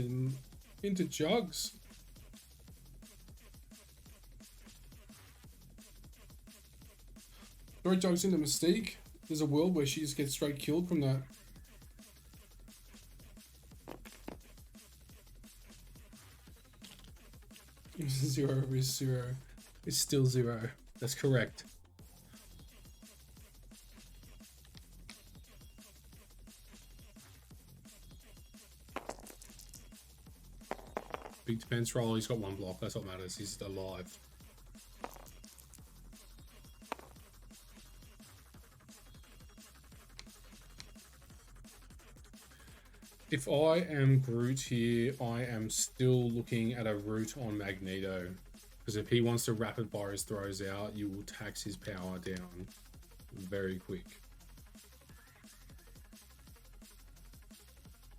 into Jugs. Throw Jugs into Mystique. There's a world where she just gets straight killed from that. Zero is 0. It's still 0. That's correct. Big defense roll. He's got 1 block. That's what matters. He's alive. If I am Groot here, I am still looking at a route on Magneto. Because if he wants to rapid fire his throws out, you will tax his power down very quick.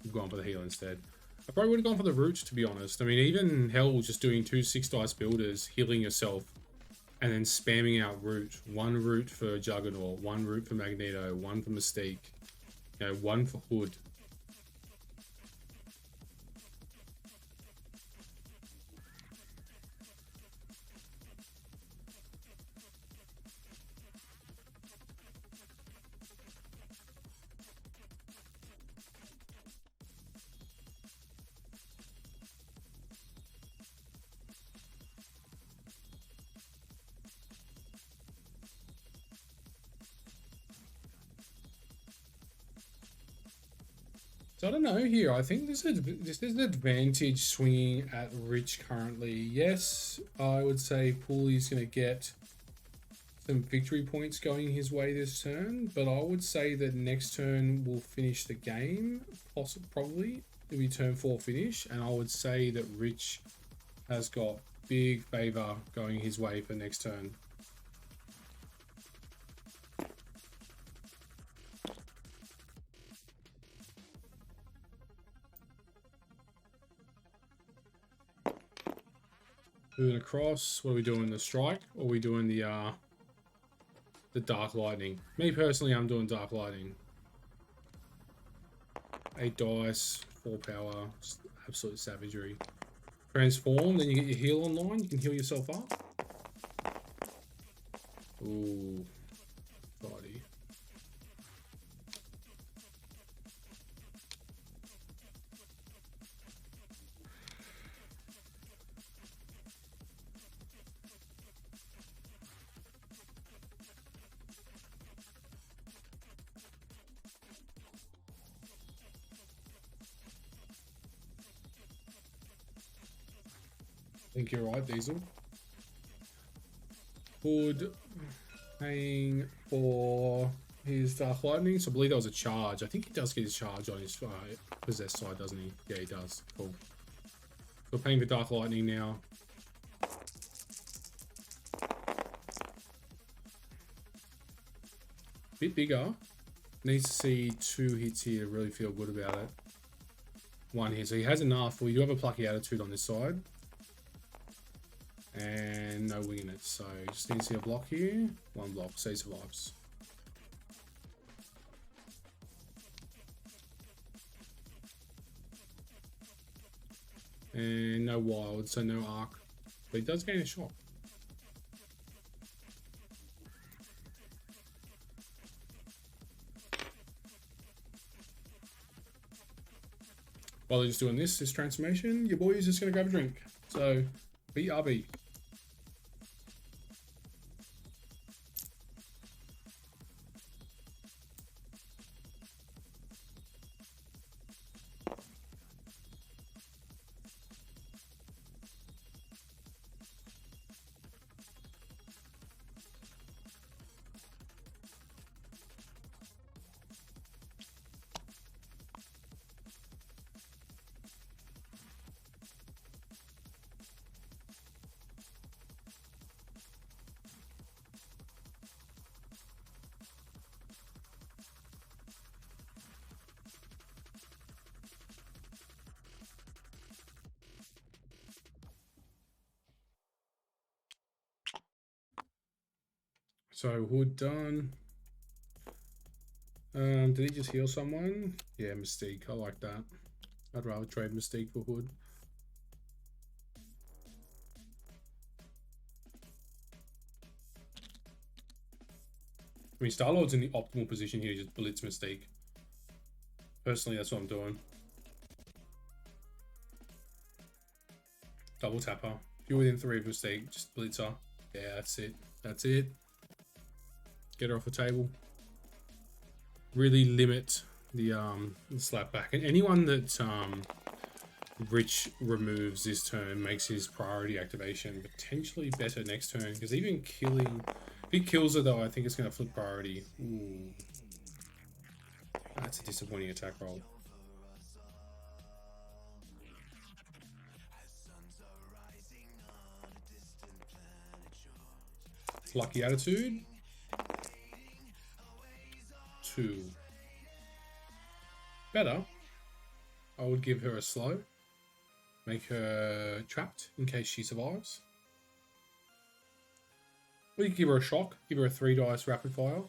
I've gone for the heal instead. I probably would have gone for the route, to be honest. I mean, even hell, just doing 2 6 dice builders, healing yourself, and then spamming out root. One root for Juggernaut, one root for Magneto, one for Mystique, you know, one for Hood. So I don't know here. I think this is an advantage swinging at Rich currently. Yes, I would say Poole is going to get some victory points going his way this turn, but I would say that next turn will finish the game, probably. It'll be turn 4 finish, and I would say that Rich has got big favor going his way for next turn. Moving across, what are we doing? The strike, or are we doing the dark lightning? Me personally, I'm doing dark lightning. 8 dice, 4 power, just absolute savagery. Transform, then you get your heal online. You can heal yourself up. Ooh, body. I think you're right, Diesel. Hood paying for his Dark Lightning. So I believe that was a charge. I think he does get his charge on his possessed side, doesn't he? Yeah, he does. Cool. So we're paying for Dark Lightning now. Bit bigger. Needs to see 2 hits here to really feel good about it. 1 hit. So he has enough. We do have a plucky attitude on this side. And no winging it, so just need to see a block here. 1 block, so he survives. And no wild, so no arc. But he does gain a shot. While they're just doing this transformation, your boy is just going to grab a drink. So, BRB. So Hood done. Did he just heal someone? Yeah, Mystique. I like that. I'd rather trade Mystique for Hood. I mean, Star-Lord's in the optimal position here to just blitz Mystique. Personally, that's what I'm doing. Double tapper. If you're within 3 of Mystique, just blitz her. Yeah, that's it. That's it. Get her off the table. Really limit the slap back. And anyone that Rich removes this turn makes his priority activation potentially better next turn. Because even killing... If he kills her though, I think it's going to flip priority. Ooh. That's a disappointing attack roll. Lucky attitude. 2. Better. I would give her a slow. Make her trapped in case she survives. Or you can give her a shock, give her a 3 dice rapid fire.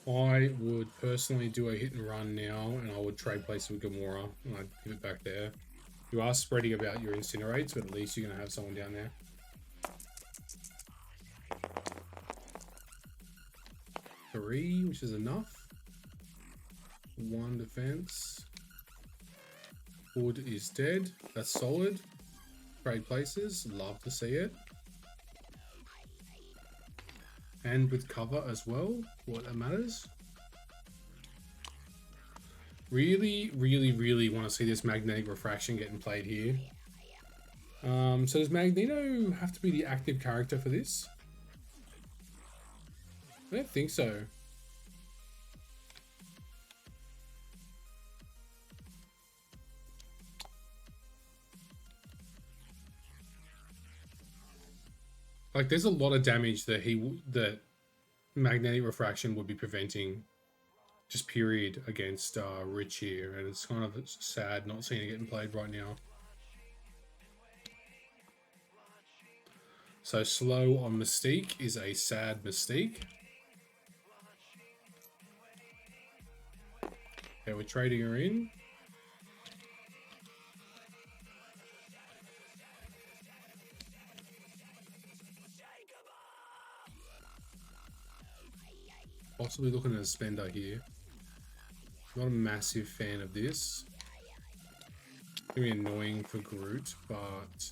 I would personally do a hit and run now, and I would trade places with Gamora, and I'd give it back there. You are spreading about your incinerates, but at least you're going to have someone down there. Three, which is enough. 1 defense. Wood is dead. That's solid. Trade places. Love to see it. And with cover as well. What that matters. Really, really, really want to see this magnetic refraction getting played here. So does Magneto have to be the active character for this? I don't think so. Like, there's a lot of damage that that magnetic refraction would be preventing, just period, against Rich here, and it's kind of sad not seeing it getting played right now. So slow on Mystique is a sad mistake. Okay, we're trading her in. Possibly looking at a spender here. Not a massive fan of this. It's gonna be annoying for Groot, but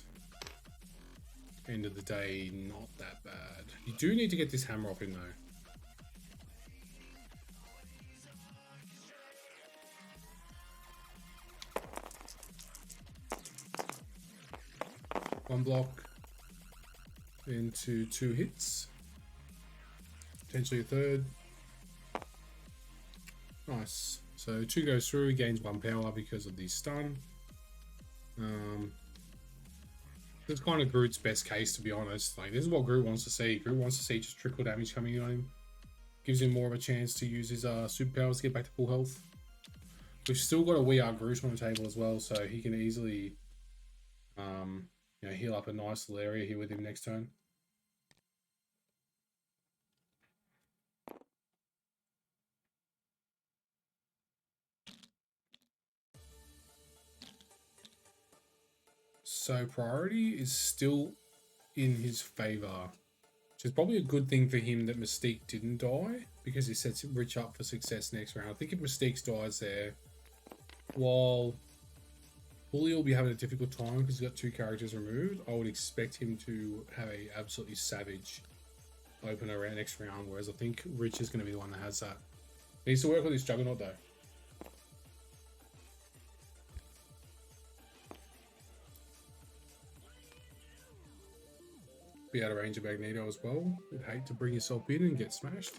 end of the day, not that bad. You do need to get this hammer off him though. One block into 2 hits. Potentially a third. Nice. So 2 goes through, gains 1 power because of the stun. This is kind of Groot's best case, to be honest. Like, this is what Groot wants to see. Groot wants to see just trickle damage coming in on him. Gives him more of a chance to use his superpowers to get back to full health. We've still got a We Are Groot on the table as well, so he can easily you know, heal up a nice little area here with him next turn. So priority is still in his favor, which is probably a good thing for him that Mystique didn't die, because it sets Rich up for success next round. I think if Mystique dies there, while Poole will be having a difficult time because he's got 2 characters removed, I would expect him to have a absolutely savage opener around next round, whereas I think Rich is going to be the one that has that. He needs to work with his Juggernaut though. Be out of range of Magneto as well. You'd hate to bring yourself in and get smashed.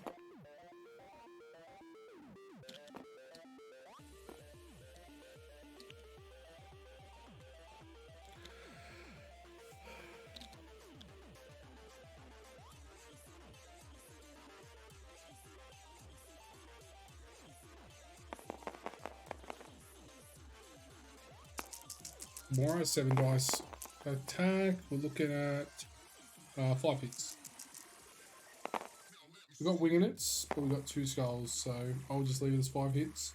Mora, 7 dice attack. We're looking at 5 hits. We've got wing units, but we've got 2 skulls, so I'll just leave it as 5 hits.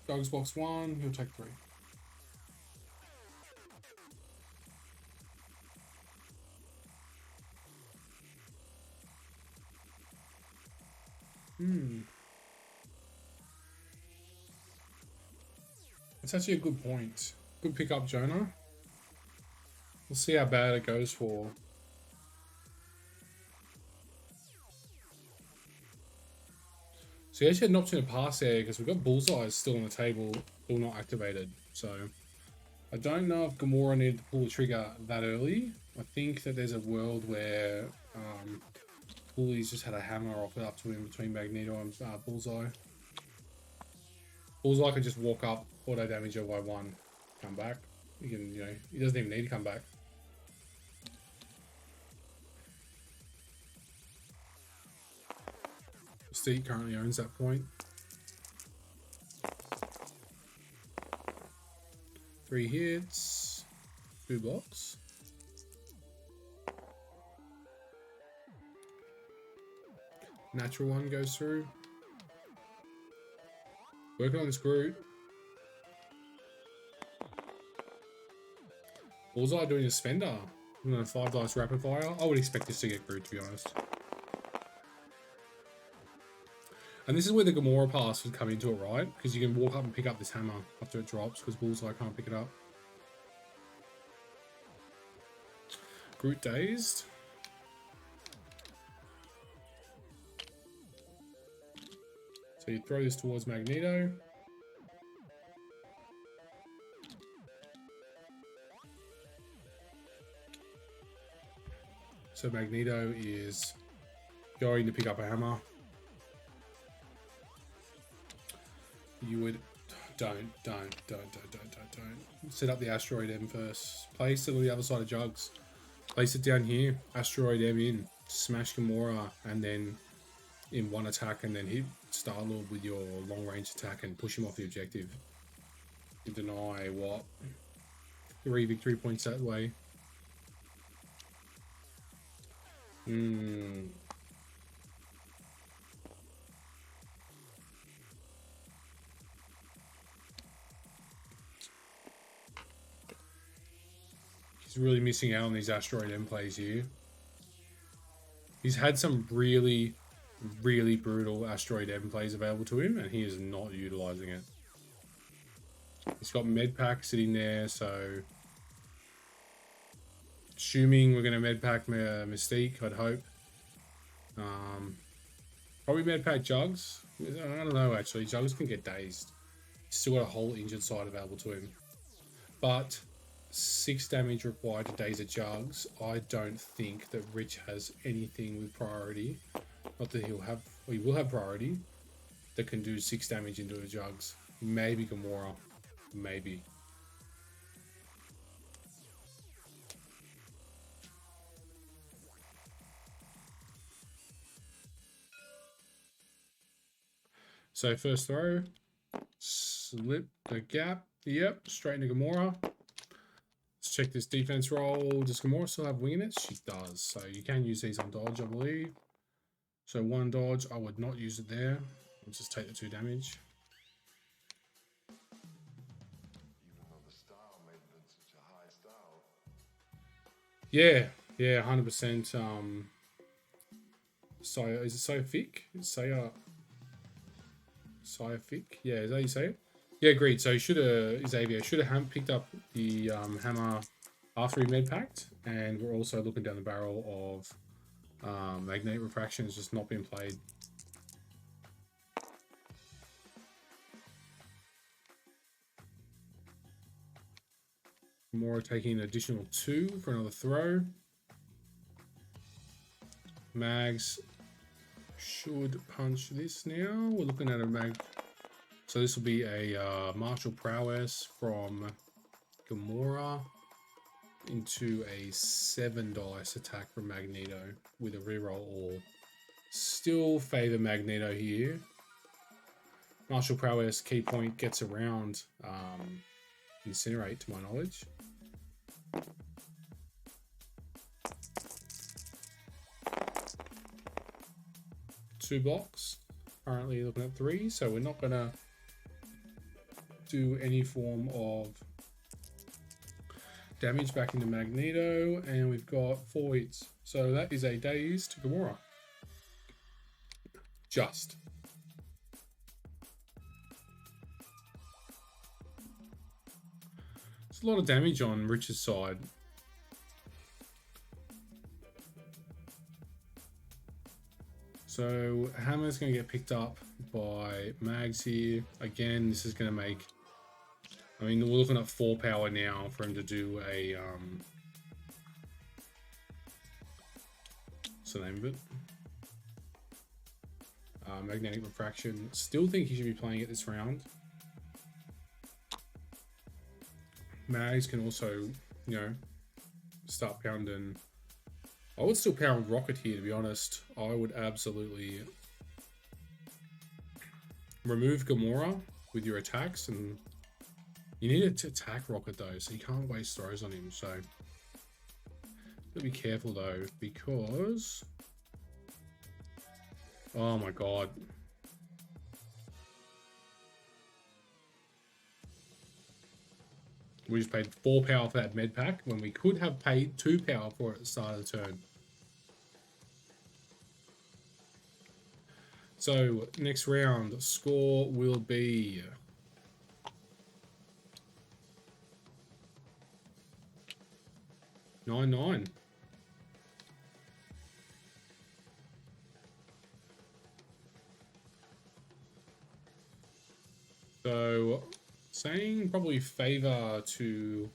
Dogs box 1, he'll take 3. That's actually a good point. Good pick up, Jonah. We'll see how bad it goes for. So you actually had an option to pass there because we've got Bullseye still on the table, still not activated. So I don't know if Gamora needed to pull the trigger that early. I think that there's a world where Poole's just had a hammer offered up to him between Magneto and Bullseye. Bullseye could just walk up, auto damage her by 1, come back. You can, you know, he doesn't even need to come back. Mystique currently owns that point. 3 hits, 2 blocks. Natural one goes through. Working on this Groot. Bullseye doing a spender. I'm going to 5 dice rapid fire. I would expect this to get Groot, to be honest. And this is where the Gamora pass would come into it, right? Because you can walk up and pick up this hammer after it drops, because Bullseye can't pick it up. Groot dazed. So you throw this towards Magneto. So Magneto is going to pick up a hammer. You would don't set up the asteroid M first. Place it on the other side of Jugs. Place it down here. Asteroid M in. Smash Gamora, and then in one attack, and then hit Star-Lord with your long range attack and push him off the objective. You deny what? 3 victory points that way. He's really missing out on these Asteroid M plays here. He's had some really brutal Asteroid M plays available to him, and he is not utilizing it. He's got Medpack sitting there, so assuming we're going to Medpack Mystique, I'd hope. Probably Medpack Jugs. I don't know, actually. Jugs can get dazed. He's still got a whole injured side available to him. But 6 damage required to daze a Jugs. I don't think that Rich has anything with priority. Not that he'll have, or he will have priority, that can do 6 damage into a Jugs. Maybe Gamora. Maybe. So first throw, slip the gap. Yep, straight into Gamora. Let's check this defense roll. Does Gamora still have wing in it? She does. So you can use these on dodge, I believe. So 1 dodge, I would not use it there. I'll just take the 2 damage. Yeah, 100%. So is it Sciafic? Sciafic? Yeah, is that how you say it? Yeah, agreed. So Xavier should have picked up the hammer after he medpacked, and we're also looking down the barrel of magnetic refraction has just not been played. Gamora taking an additional 2 for another throw. Mags should punch this now. We're looking at a mag. So this will be a martial prowess from Gamora into a 7 dice attack from Magneto with a reroll all. Still favor Magneto here. Martial prowess key point gets around Incinerate to my knowledge. Two blocks. Currently looking at 3, so we're not gonna do any form of damage back into Magneto, and we've got 4 hits. So that is a daze to Gamora. Just. It's a lot of damage on Rich's side. So Hammer's going to get picked up by Mags here. Again, this is going to make... I mean, we're looking at 4 power now for him to do a... what's the name of it? Magnetic refraction. Still think he should be playing it this round. Mags can also, you know, start pounding... I would still pound Rocket here, to be honest. I would absolutely remove Gamora with your attacks, and you need to attack Rocket though, so you can't waste throws on him. So gotta be careful though, because oh my god. We just paid 4 power for that med pack when we could have paid 2 power for it at the start of the turn. So next round, score will be 9-9. So saying probably favor to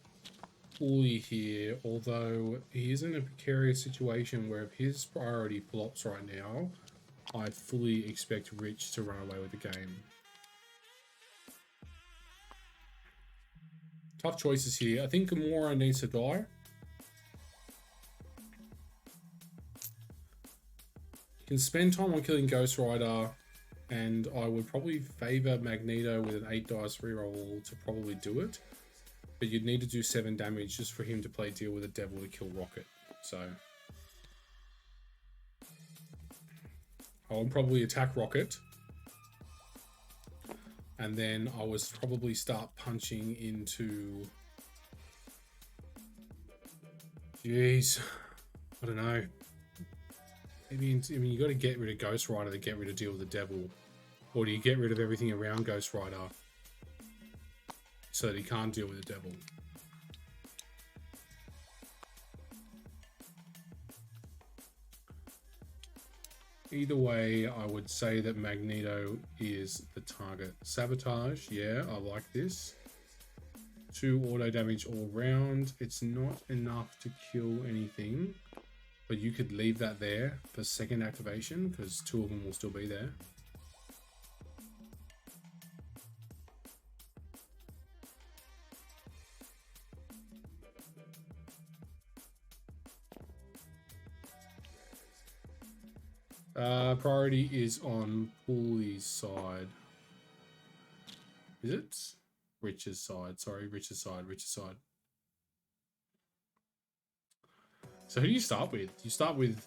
Poole here, although he is in a precarious situation where if his priority flops right now, I fully expect Rich to run away with the game. Tough choices here. I think Gamora needs to die. You can spend time on killing Ghost Rider, and I would probably favor Magneto with an 8 dice reroll to probably do it. But you'd need to do 7 damage just for him to play deal with a devil to kill Rocket. So I would probably attack Rocket, and then I would probably start punching into... Jeez, I don't know. Maybe, I mean, you got to get rid of Ghost Rider to get rid of deal with the devil. Or do you get rid of everything around Ghost Rider so that he can't deal with the devil? Either way, I would say that Magneto is the target. Sabotage, yeah, I like this. 2 auto damage all round. It's not enough to kill anything, but you could leave that there for second activation because 2 of them will still be there. Priority is on Poole's side. Is it? Rich's side. Sorry, Rich's side. Rich's side. So who do you start with? You start with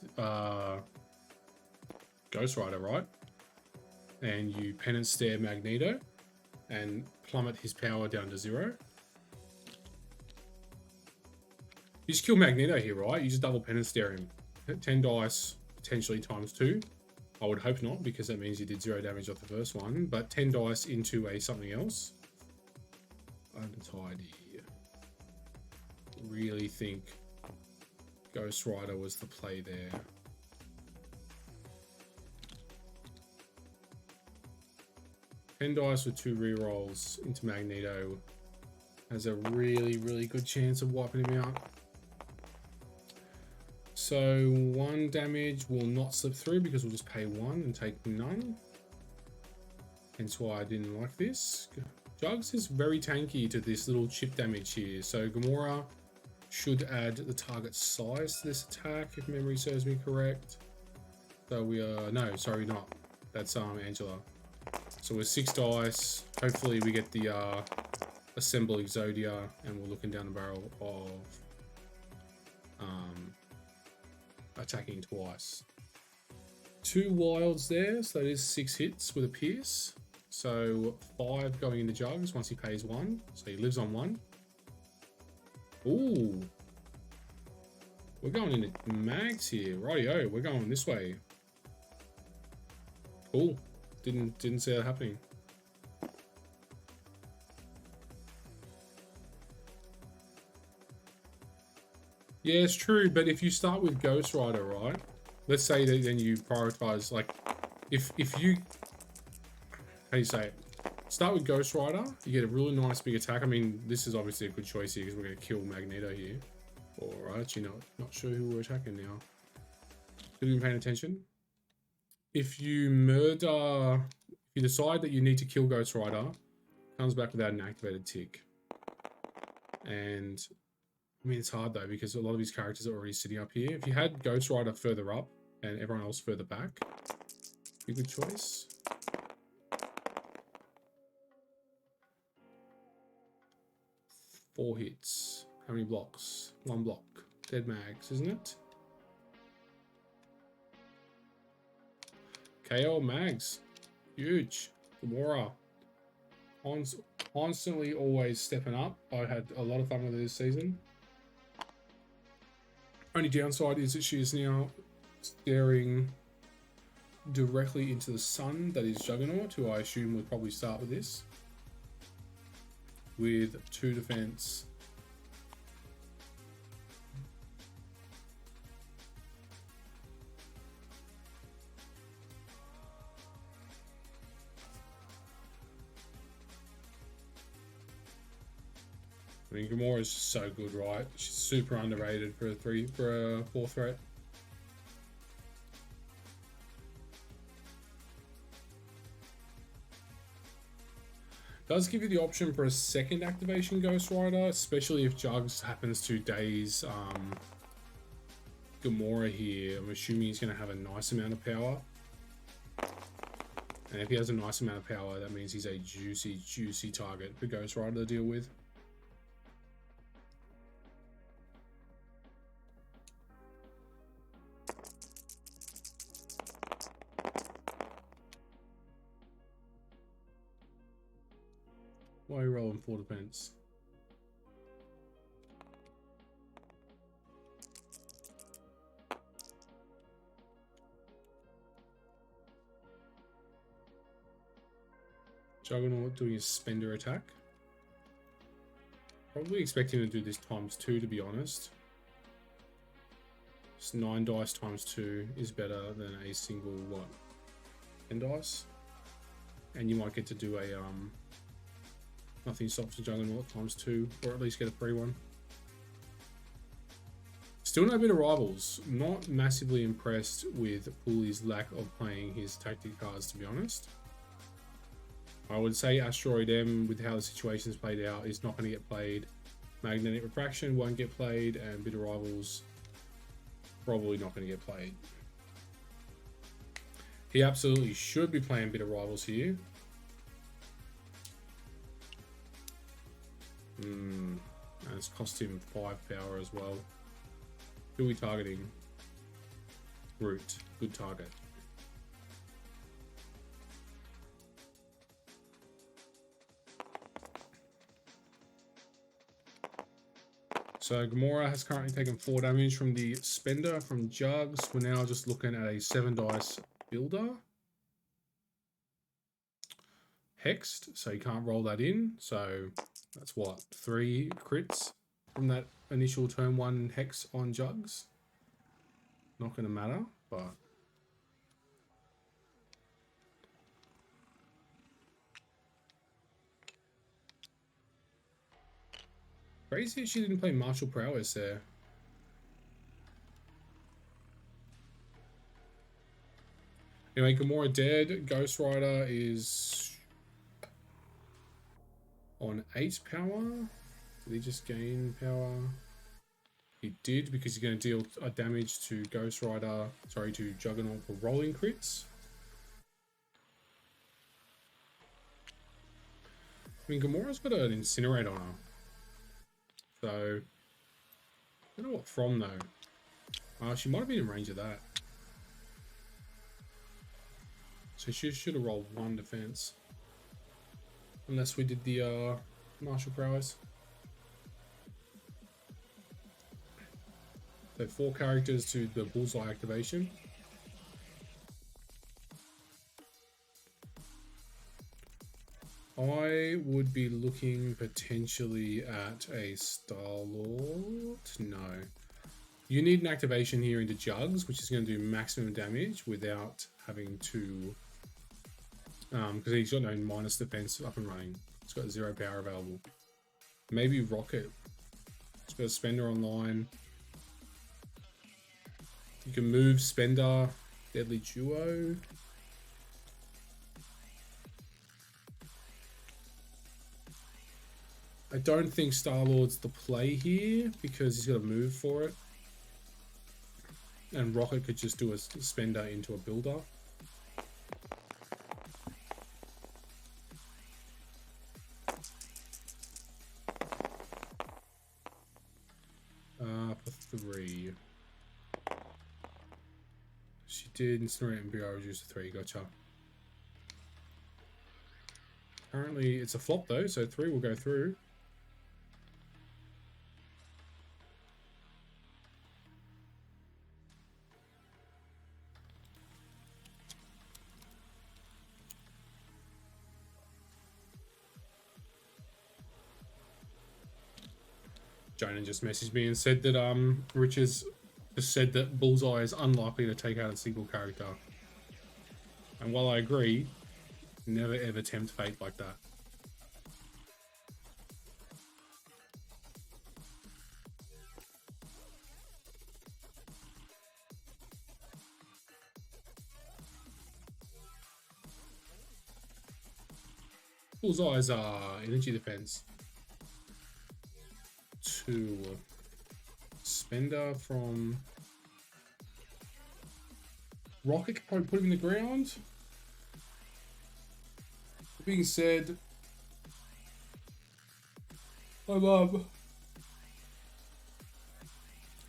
Ghost Rider, right? And you penance stare Magneto and plummet his power down to 0. You just kill Magneto here, right? You just double penance stare him. 10 dice, potentially times 2. I would hope not, because that means you did 0 damage off the first one. But 10 dice into a something else. Untidy. Really think Ghost Rider was the play there. Ten dice with 2 rerolls into Magneto has a really, really good chance of wiping him out. So 1 damage will not slip through because we'll just pay 1 and take none. Hence why I didn't like this. Jugs is very tanky to this little chip damage here. So Gamora should add the target size to this attack if memory serves me correct. So we are, no, sorry, not. That's Angela. So with 6 dice, hopefully we get the Assemble Exodia, and we're looking down the barrel of attacking twice. 2 wilds there, so that is 6 hits with a pierce. So 5 going into Jugs once he pays 1. So he lives on 1. Ooh. We're going into mags here. Rightio, we're going this way. Cool. Didn't see that happening. Yeah, it's true, but if you start with Ghost Rider, right? Let's say that then you prioritize, like, if you, how do you say it? Start with Ghost Rider, you get a really nice big attack. I mean, this is obviously a good choice here because we're going to kill Magneto here. Or actually, not sure who we're attacking now. Have you been paying attention? If you murder, if you decide that you need to kill Ghost Rider, comes back without an activated tick. And I mean, it's hard though, because a lot of these characters are already sitting up here. If you had Ghost Rider further up and everyone else further back, be a good choice. 4 hits. How many blocks? 1 block. Dead mags, isn't it? KO mags. Huge. Gamora. Constantly always stepping up. I had a lot of fun with it this season. Only downside is that she is now staring directly into the sun. That is Juggernaut, who I assume would probably start with this. With 2 defense. I mean, Gamora is just so good, right? She's super underrated for a 4 threat. Does give you the option for a second activation Ghost Rider, especially if Jugs happens to daze Gamora here. I'm assuming he's going to have a nice amount of power. And if he has a nice amount of power, that means he's a juicy, juicy target for Ghost Rider to deal with. Why are you rolling 4 defense? Juggernaut doing his spender attack. Probably expecting to do this ×2, to be honest. Just 9 dice ×2 is better than a single, what, 10 dice? And you might get to do a nothing stops the Juggernaut ×2, or at least get a free one. Still no bit of rivals. Not massively impressed with Poole's lack of playing his tactic cards, to be honest. I would say Asteroid M, with how the situation's played out, is not going to get played. Magnetic Refraction won't get played, and Bitter Rivals probably not going to get played. He absolutely should be playing Bitter Rivals here. And it's cost him 5 power as well. Who are we targeting? Root. Good target. So Gamora has currently taken 4 damage from the spender from Jugs. We're now just looking at a 7 dice builder. Hexed, so you can't roll that in. So that's what, 3 crits from that initial turn 1 hex on Jugs. Not going to matter, but crazy she didn't play Martial Prowess there. Anyway, Gamora dead. Ghost Rider is on 8 power. Did he just gain power? He did, because he's going to deal a damage to Ghost Rider, sorry, to Juggernaut for rolling crits. I mean, Gamora's got an Incinerate on her. So, I don't know what from though. She might have been in range of that. So she should have rolled 1 defense. Unless we did the Martial Prowess. So 4 characters to the bullseye activation. I would be looking potentially at a Star-Lord. No. You need an activation here into Jugs, which is going to do maximum damage without having to... because he's got no minus defense up and running. It's got 0 power available. Maybe Rocket. It's got a Spender online. You can move Spender, Deadly Duo. I don't think Star-Lord's the play here because he's got to move for it. And Rocket could just do a Spender into a builder. 3. She did incinerate and BR reduce to 3. Gotcha. Currently, it's a flop though, so 3 will go through. Jonah just messaged me and said that Richards just said that Bullseye is unlikely to take out a single character. And while I agree, never ever tempt fate like that. Bullseye's energy defense. 2. Spender from Rocket could probably put him in the ground. That being said,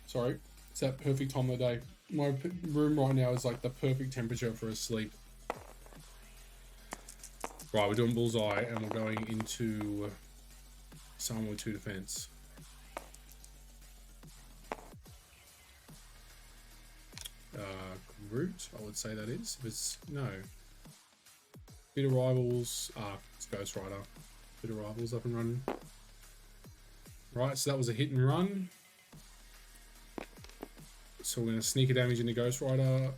sorry, it's that perfect time of the day. My room right now is like the perfect temperature for a sleep. Right, we're doing Bullseye and we're going into someone with 2 defense. Root, I would say that is. If it's no. Bit of rivals. It's Ghost Rider. Bit of rivals up and running. Right, so that was a hit and run. So we're going to sneak a damage into Ghost Rider.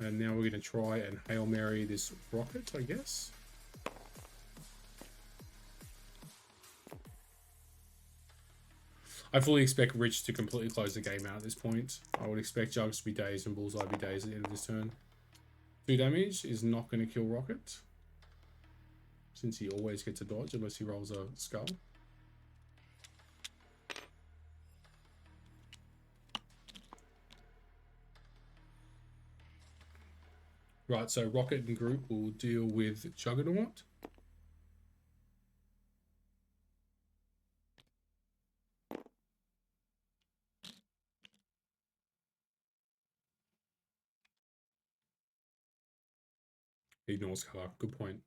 And now we're going to try and Hail Mary this rocket, I guess. I fully expect Rich to completely close the game out at this point. I would expect Jugs to be dazed and Bullseye to be dazed at the end of this turn. 2 damage is not going to kill Rocket, since he always gets a dodge unless he rolls a skull. Right, so Rocket and Groot will deal with Juggernaut. Ignores cover. Good point.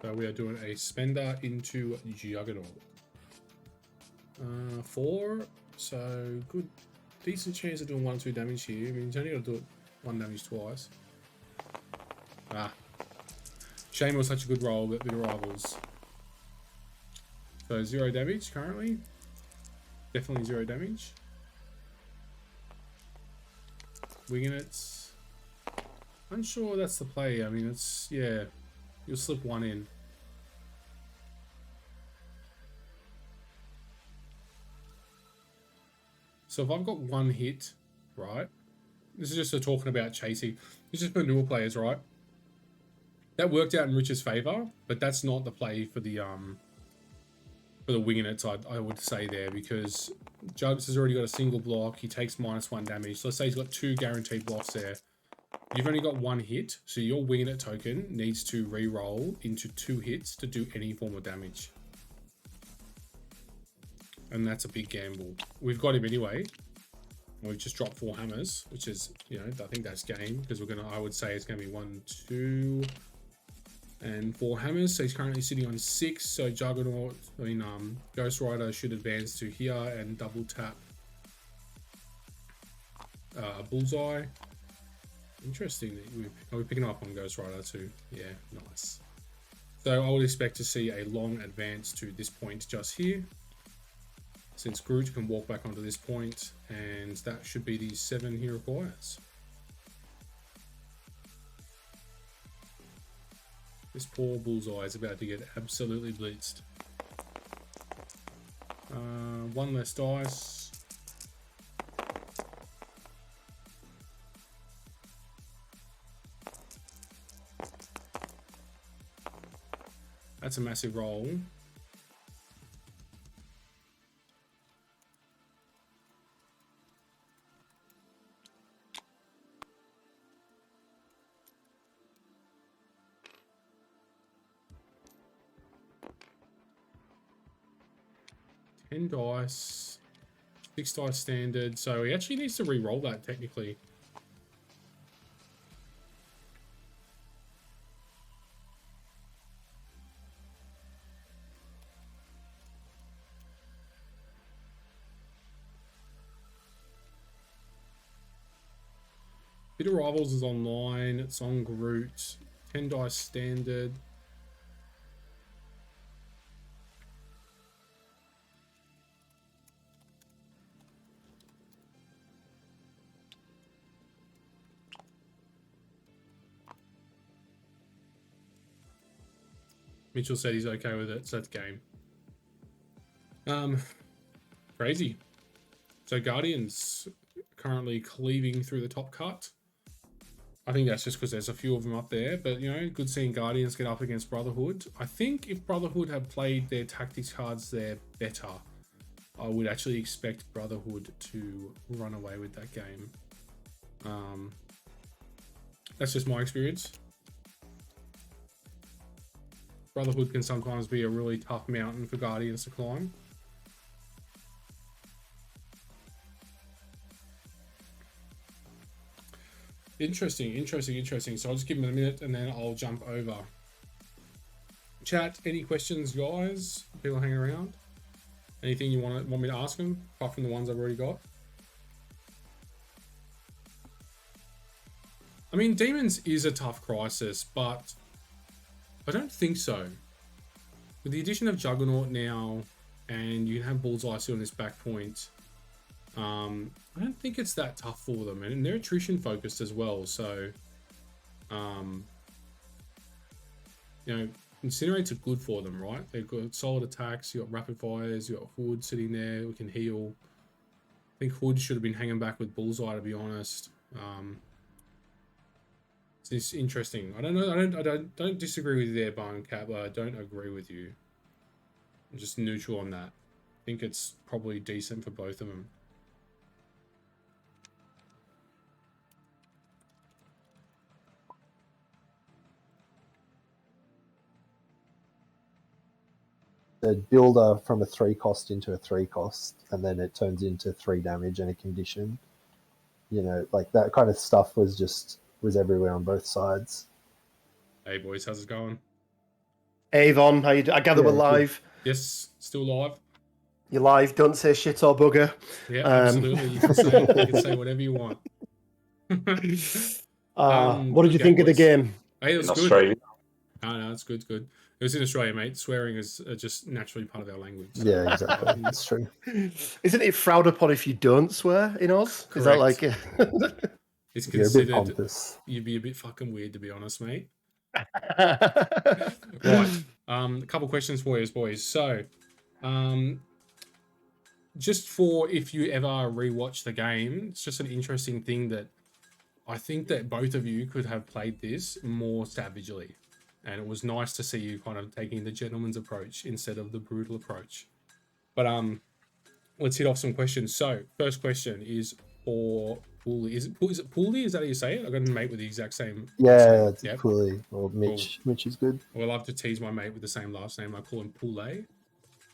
So we are doing a Spender into Juggernaut. 4. So good, decent chance of doing 1 or 2 damage here. I mean, he's only got to do it 1 damage twice. Shame it was such a good roll, but bit of rivals. So 0 damage currently. Definitely 0 damage. Winging it. Unsure that's the play. I mean, it's, yeah, you'll slip 1 in. So if I've got 1 hit, right? This is just talking about chasing. This is for newer players, right? That worked out in Rich's favor, but that's not the play for the winging it, I would say there, because Jugs has already got a single block. He takes -1 damage. So let's say he's got 2 guaranteed blocks there. You've only got 1 hit, so your winging it token needs to re-roll into 2 hits to do any form of damage. And that's a big gamble. We've got him anyway. We've just dropped 4 hammers, which is, you know, I think that's game, because we're gonna, I would say it's gonna be 1, 2, and 4 hammers. So he's currently sitting on 6. So Juggernaut, I mean, Ghost Rider should advance to here and double tap Bullseye. Interesting. Are we picking up on Ghost Rider too? Yeah, nice. So I would expect to see a long advance to this point just here, since Groot can walk back onto this point, and that should be the 7 he requires. This poor Bullseye is about to get absolutely blitzed. 1 less dice. That's a massive roll. 10 dice, 6 dice standard. So he actually needs to re-roll that technically. Bit of Rivals is online. It's on Groot. 10 dice standard. Mitchell said he's okay with it, so that's game. Crazy. So Guardians currently cleaving through the top cut. I think that's just because there's a few of them up there, but you know, good seeing Guardians get up against Brotherhood. I think if Brotherhood had played their tactics cards there better, I would actually expect Brotherhood to run away with that game. That's just my experience. Brotherhood can sometimes be a really tough mountain for Guardians to climb. Interesting. So I'll just give them a minute and then I'll jump over. Chat, any questions, guys? People hanging around? Anything you want me to ask them, apart from the ones I've already got? I mean, Demons is a tough crisis, but I don't think so. With the addition of Juggernaut now, and you can have Bullseye still on this back point, I don't think it's that tough for them. And they're attrition focused as well, so you know, Incinerates are good for them, right? They've got solid attacks, you got rapid fires, you got Hood sitting there, we can heal. I think Hood should have been hanging back with Bullseye, to be honest. It's interesting. I don't know. I don't disagree with you there, Barn Cap. I don't agree with you. I'm just neutral on that. I think it's probably decent for both of them. The builder from a 3 cost into a 3 cost, and then it turns into 3 damage and a condition. You know, like that kind of stuff was everywhere on both sides. Hey boys, how's it going? Avon, how you do? I gather we're live. Yes, still live. You're live. Don't say shit or bugger. Yeah, absolutely. You can say it. You can say whatever you want. What did you think of the game? Hey, it was good. Australia. No, it's good. It was in Australia, mate. Swearing is just naturally part of our language. So. Yeah, exactly. That's true. Isn't it frowned upon if you don't swear in Oz? Correct. Is that like it's You're considered? a bit pompous. You'd be a bit fucking weird, to be honest, mate. Right. A couple questions for you, boys. So, just for if you ever rewatch the game, it's just an interesting thing that I think that both of you could have played this more savagely. And it was nice to see you kind of taking the gentleman's approach instead of the brutal approach. But let's hit off some questions. So, first question is for Poole. Is it Poole? Is that how you say it? I got a mate with the exact same. Yeah, it's yep. Poole or Mitch. Cool. Mitch is good. Well, I love to tease my mate with the same last name. I call him Poole.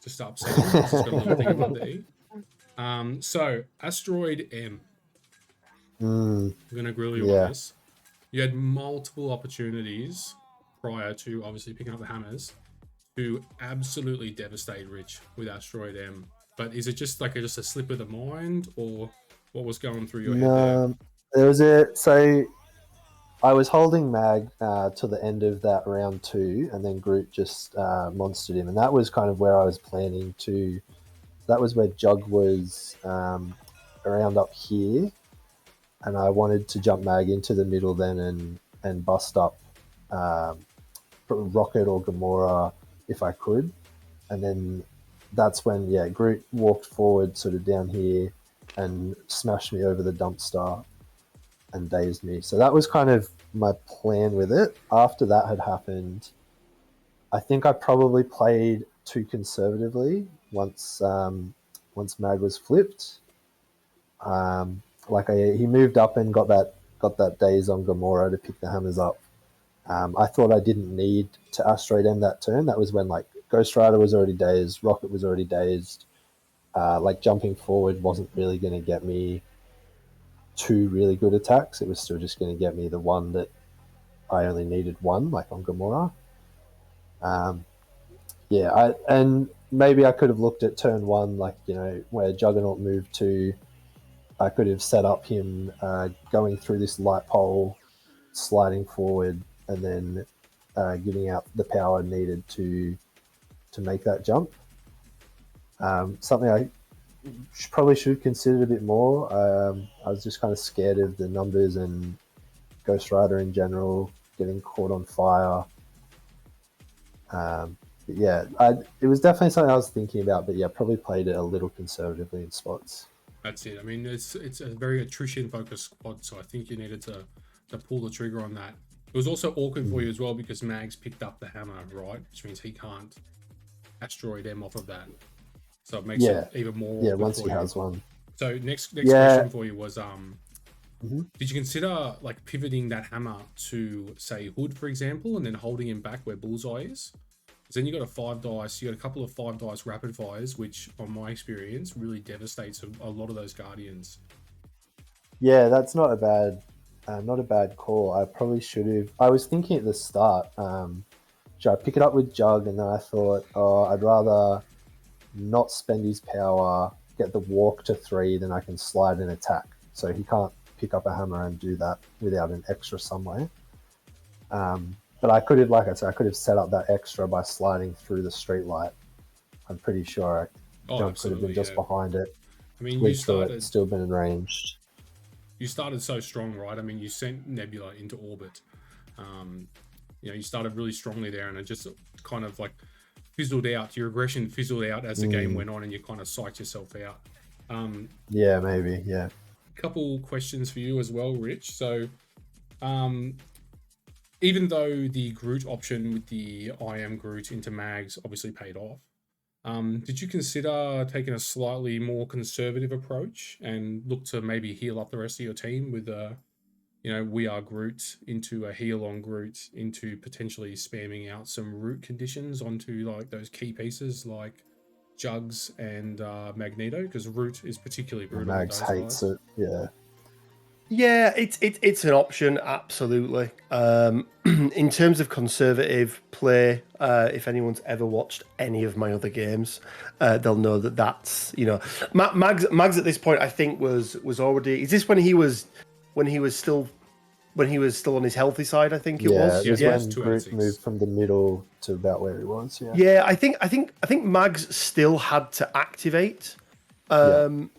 Just to upset him. He's just got a little thing above the E. So, Asteroid M. I'm going to grill you on this. You had multiple opportunities prior to obviously picking up the hammers to absolutely devastate Rich with Asteroid M. But is it just like just a slip of the mind, or what was going through your head there? So I was holding Mag to the end of that round 2, and then Groot just monstered him, and that was kind of where I was planning to. That was where Jug was around up here, and I wanted to jump Mag into the middle then and bust up Rocket or Gamora if I could, and then that's when Groot walked forward sort of down here and smashed me over the dumpster and dazed me. So that was kind of my plan with it. After that had happened, I think I probably played too conservatively once Mag was flipped. He moved up and got that daze on Gamora to pick the hammers up. I thought I didn't need to Asteroid M that turn. That was when like Ghost Rider was already dazed, Rocket was already dazed. like jumping forward wasn't really going to get me two really good attacks. It was still just going to get me the one that I only needed one, like on Gamora. And maybe I could have looked at turn one, like, where Juggernaut moved to. I could have set up him going through this light pole, sliding forward, and then giving out the power needed to make that jump. Something I probably should have considered a bit more. I was just kind of scared of the numbers and Ghost Rider in general getting caught on fire. It was definitely something I was thinking about, but yeah, probably played it a little conservatively in spots. That's it. I mean, it's a very attrition focused squad, so I think you needed to pull the trigger on that. It was also awkward for you as well because Mags picked up the hammer, right? Which means he can't asteroid them off of that. So it makes it even more. Yeah, once he has one. So next question for you was did you consider like pivoting that hammer to say Hood, for example, and then holding him back where Bullseye is? Because then you got a 5 dice, you got a couple of 5 dice rapid fires, which on my experience really devastates a lot of those Guardians. Yeah, that's not a bad call. I probably should have. I was thinking at the start, should I pick it up with Jug? And then I thought, I'd rather not spend his power, get the walk to 3, then I can slide and attack. So he can't pick up a hammer and do that without an extra somewhere. But I could have, like I said, I could have set up that extra by sliding through the street light. I'm pretty sure Jug could have been just behind it. I mean, you started still been arranged. You started so strong, right? I mean, you sent Nebula into orbit. You started really strongly there, and it just kind of like fizzled out. Your aggression fizzled out as the game went on, and you kind of psyched yourself out. Yeah, maybe. Yeah. Couple questions for you as well, Rich. So, even though the Groot option with the I am Groot into Mags obviously paid off, did you consider taking a slightly more conservative approach and look to maybe heal up the rest of your team with we are Groot into a heal on Groot into potentially spamming out some root conditions onto like those key pieces like Jugs and Magneto, because root is particularly brutal. Mags hates it. Yeah. Yeah, it's an option, absolutely. In terms of conservative play, if anyone's ever watched any of my other games, they'll know that's Mags at this point I think was already. Is this when he was still on his healthy side? I think it was. It was when Groot moved from the middle to about where he was. Yeah. Yeah, I think Mags still had to activate. To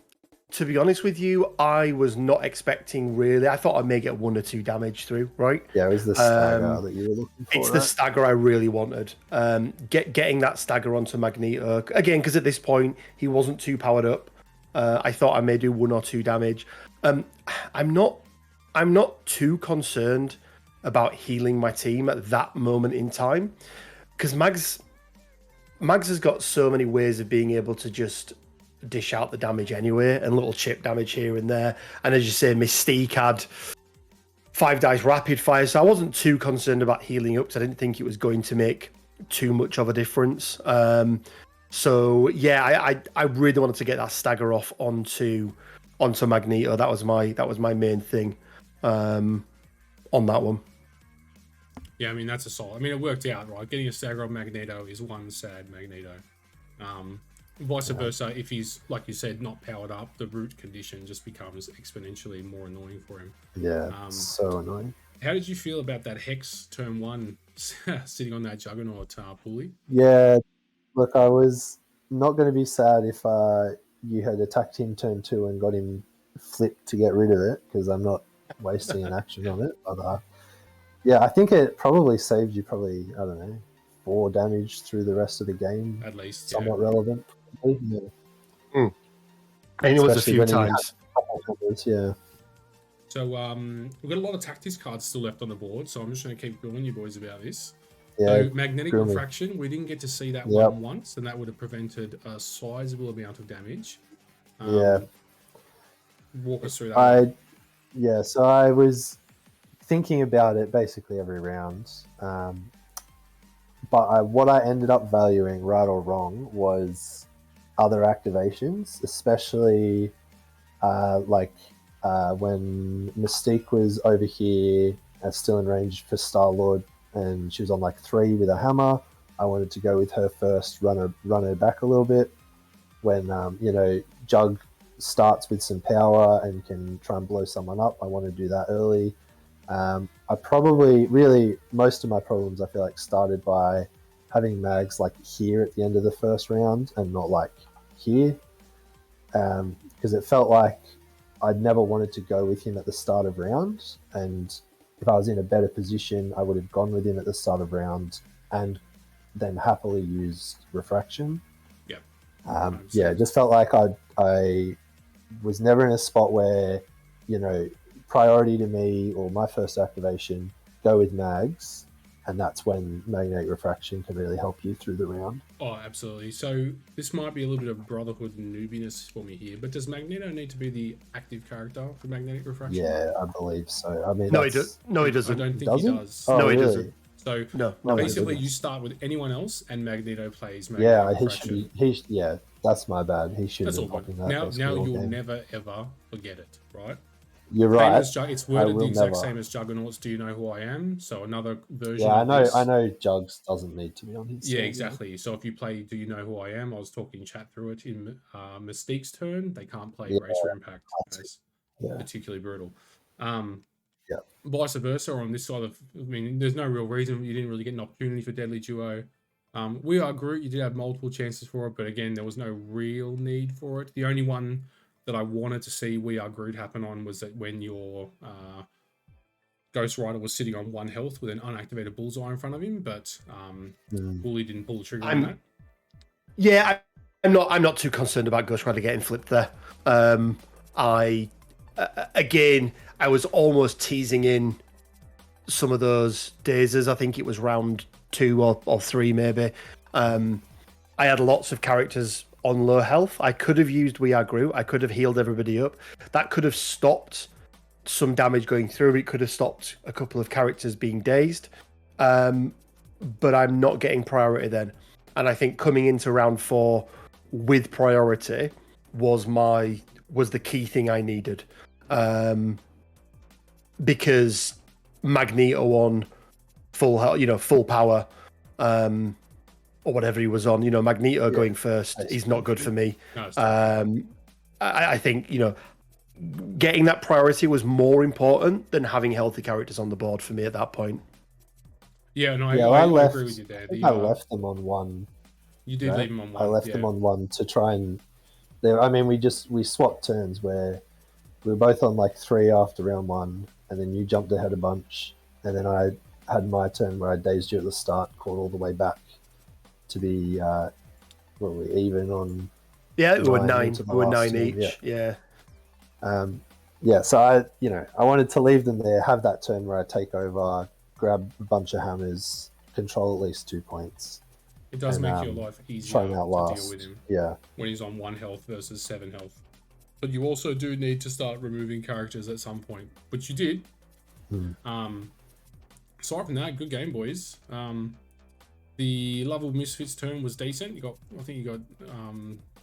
be honest with you, I was not expecting really. I thought I may get 1 or 2 damage through, right? Yeah, it was the stagger that you were looking for. It's the stagger I really wanted. Getting that stagger onto Magneto again, because at this point he wasn't too powered up. I thought I may do 1 or 2 damage. I'm not too concerned about healing my team at that moment in time, because Mags has got so many ways of being able to just dish out the damage anyway, and little chip damage here and there. And as you say, Mystique had 5 dice rapid fire, so I wasn't too concerned about healing up because I didn't think it was going to make too much of a difference. So yeah, I really wanted to get that stagger off onto Magneto. That was my main thing on that one. Yeah, I mean that's a solid. I mean it worked out, right? Getting a stagger on Magneto is one sad Magneto. Vice versa, if he's, like you said, not powered up, the root condition just becomes exponentially more annoying for him. Yeah, so annoying. How did you feel about that Hex turn 1 sitting on that Juggernaut, Poole? Yeah, look, I was not going to be sad if you had attacked him turn 2 and got him flipped to get rid of it, because I'm not wasting an action on it. But yeah, I think it probably saved you I don't know, 4 damage through the rest of the game. At least. Somewhat relevant. Yeah. And it was a few times. Yeah. So we've got a lot of tactics cards still left on the board, so I'm just going to keep grilling you boys about this. Yeah, so magnetic refraction, we didn't get to see that one once, and that would have prevented a sizable amount of damage. Walk us through that. So I was thinking about it basically every round. But what I ended up valuing, right or wrong, was other activations, especially when Mystique was over here, still in range for Star-Lord, and she was on like 3 with a hammer. I wanted to go with her first, run her back a little bit. When Jug starts with some power and can try and blow someone up, I want to do that early. I probably really most of my problems I feel like started by having Mags like here at the end of the first round and not like here, because it felt like I'd never wanted to go with him at the start of round, and if I was in a better position, I would have gone with him at the start of round and then happily used refraction. Yeah. It just felt like I was never in a spot where, priority to me or my first activation, go with Mags, and that's when Magnate Refraction can really help you through the round. Oh, absolutely. So this might be a little bit of Brotherhood noobiness for me here, but does Magneto need to be the active character for Magnetic Refraction? Yeah, I believe so. I mean, No, he doesn't. I don't think he does. Oh, No, he really? doesn't. So No, basically, you start with anyone else, and Magneto plays Magnetic Yeah, he Refraction. should be. That's my bad. He should That's have all been good. popping that. Now you'll never ever forget it, right? You're Same right. as it's worded the exact never. same as Juggernauts. Do you know who I am? So another version. Yeah, of this. I know. Jugs doesn't need to be on his. Yeah, team, exactly. So if you play Do You Know Who I Am, I was talking chat through it in Mystique's turn. They can't play Racer Impact. It's particularly brutal. Vice versa on this side of, I mean, there's no real reason you didn't really get an opportunity for Deadly Duo. We Are Groot, you did have multiple chances for it, but again, there was no real need for it. The only one that I wanted to see We Are Groot happen on was that when your Ghost Rider was sitting on 1 health with an unactivated bullseye in front of him, but Poole didn't pull the trigger on that. Yeah, I'm not too concerned about Ghost Rider getting flipped there. I was almost teasing in some of those dazes. I think it was round 2 or 3 maybe. I had lots of characters on low health. I could have used We Are Groot. I could have healed everybody up. That could have stopped some damage going through. It could have stopped a couple of characters being dazed. But I'm not getting priority then. And I think coming into round 4 with priority was the key thing I needed. Because Magneto on full health, full power, or whatever he was on, Magneto going first is not good for me. No, I think, getting that priority was more important than having healthy characters on the board for me at that point. Yeah, no, I agree with you there. I left them on 1. You did leave them on 1. I left them on 1 to try and. We swapped turns where we were both on like 3 after round 1, and then you jumped ahead a bunch, and then I had my turn where I dazed you at the start, caught all the way back to be even on. Yeah, we were 9. We were 9 each. Yeah. So I wanted to leave them there, have that turn where I take over, grab a bunch of hammers, control at least 2 points. It does make your life easier to deal with him. Yeah. When he's on 1 health versus 7 health. But you also do need to start removing characters at some point, which you did. Aside from that, good game, boys. The Love of Misfits turn was decent. I think you got a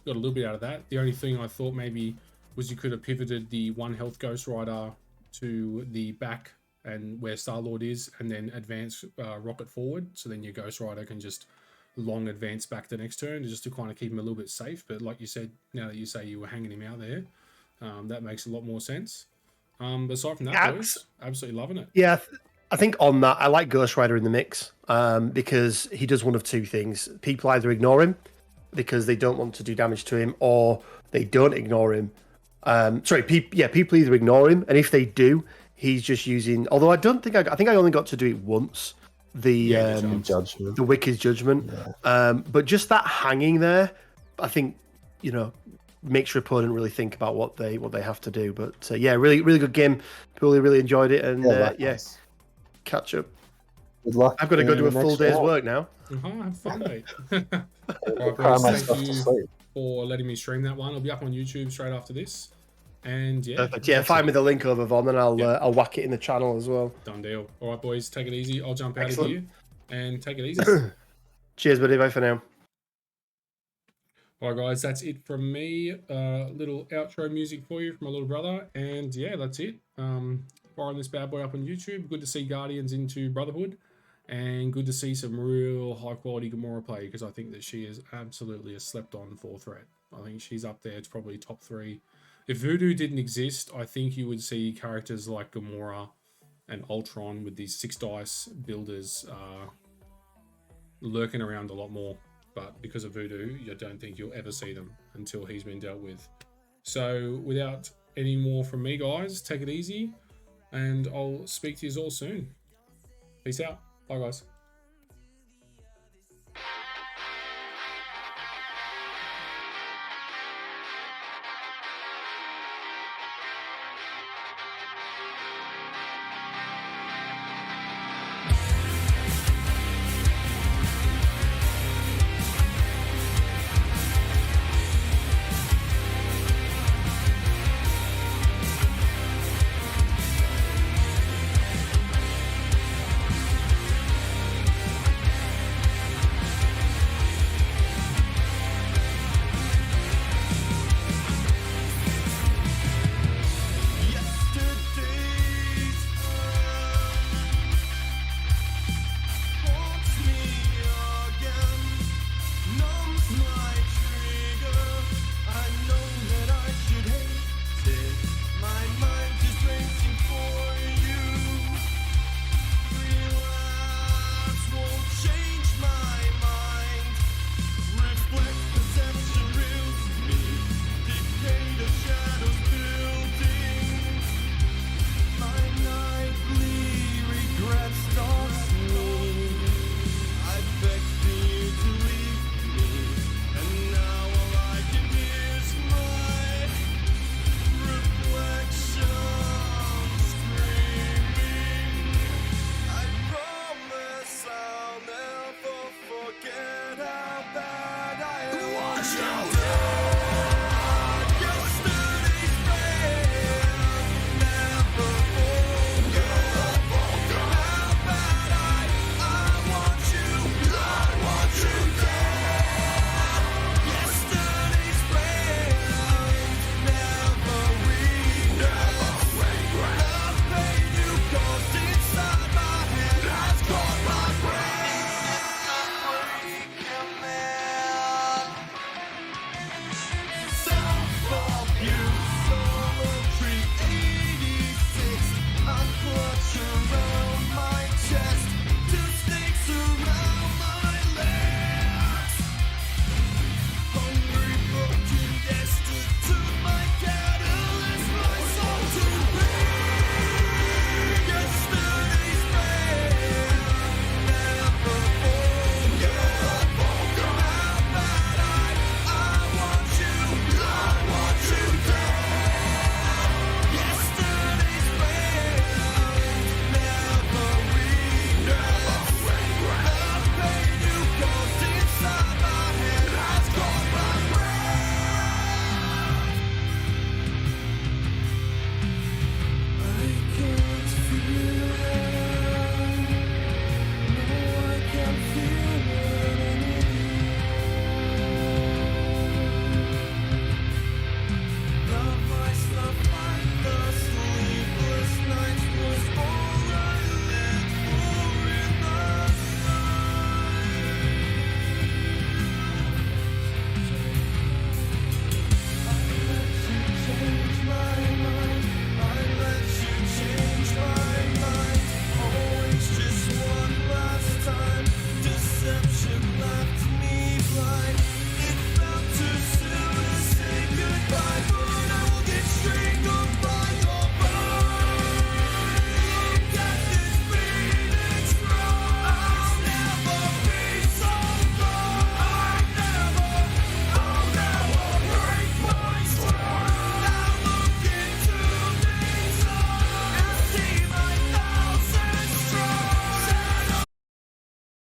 little bit out of that. The only thing I thought maybe was you could have pivoted the 1 health Ghost Rider to the back and where Star-Lord is, and then advance Rocket forward. So then your Ghost Rider can just long advance back the next turn, just to kind of keep him a little bit safe. But like you said, now that you say you were hanging him out there, that makes a lot more sense. But aside from that, boys, absolutely loving it. Yeah, I think on that, I like Ghost Rider in the mix because he does one of 2 things. People either ignore him because they don't want to do damage to him, or they don't ignore him. People either ignore him, and if they do, he's just using. Although I think I only got to do it once. The judgment, the Wicked Judgment, but just that hanging there, I think makes your opponent really think about what they have to do. But really good game. Really enjoyed it, and catch up. Good luck. I've got to go do a full day's work now. Have fun, mate. Right, guys, thank you for letting me stream that one. It'll be up on YouTube straight after this. And perfect. Yeah, find me the link over Von, and I'll whack it in the channel as well. Done deal. All right, boys, take it easy. I'll jump out of here and take it easy. Cheers, buddy. Bye for now. All right, guys, that's it from me. Little outro music for you from my little brother. And yeah, that's it. Firing this bad boy up on YouTube. Good to see Guardians into Brotherhood. And good to see some real high-quality Gamora play, because I think that she is absolutely a slept-on 4 threat. I think she's up there. It's probably top 3. If Voodoo didn't exist, I think you would see characters like Gamora and Ultron with these 6 dice builders lurking around a lot more. But because of Voodoo, I don't think you'll ever see them until he's been dealt with. So without any more from me, guys, take it easy, and I'll speak to you all soon. Peace out. Bye, guys.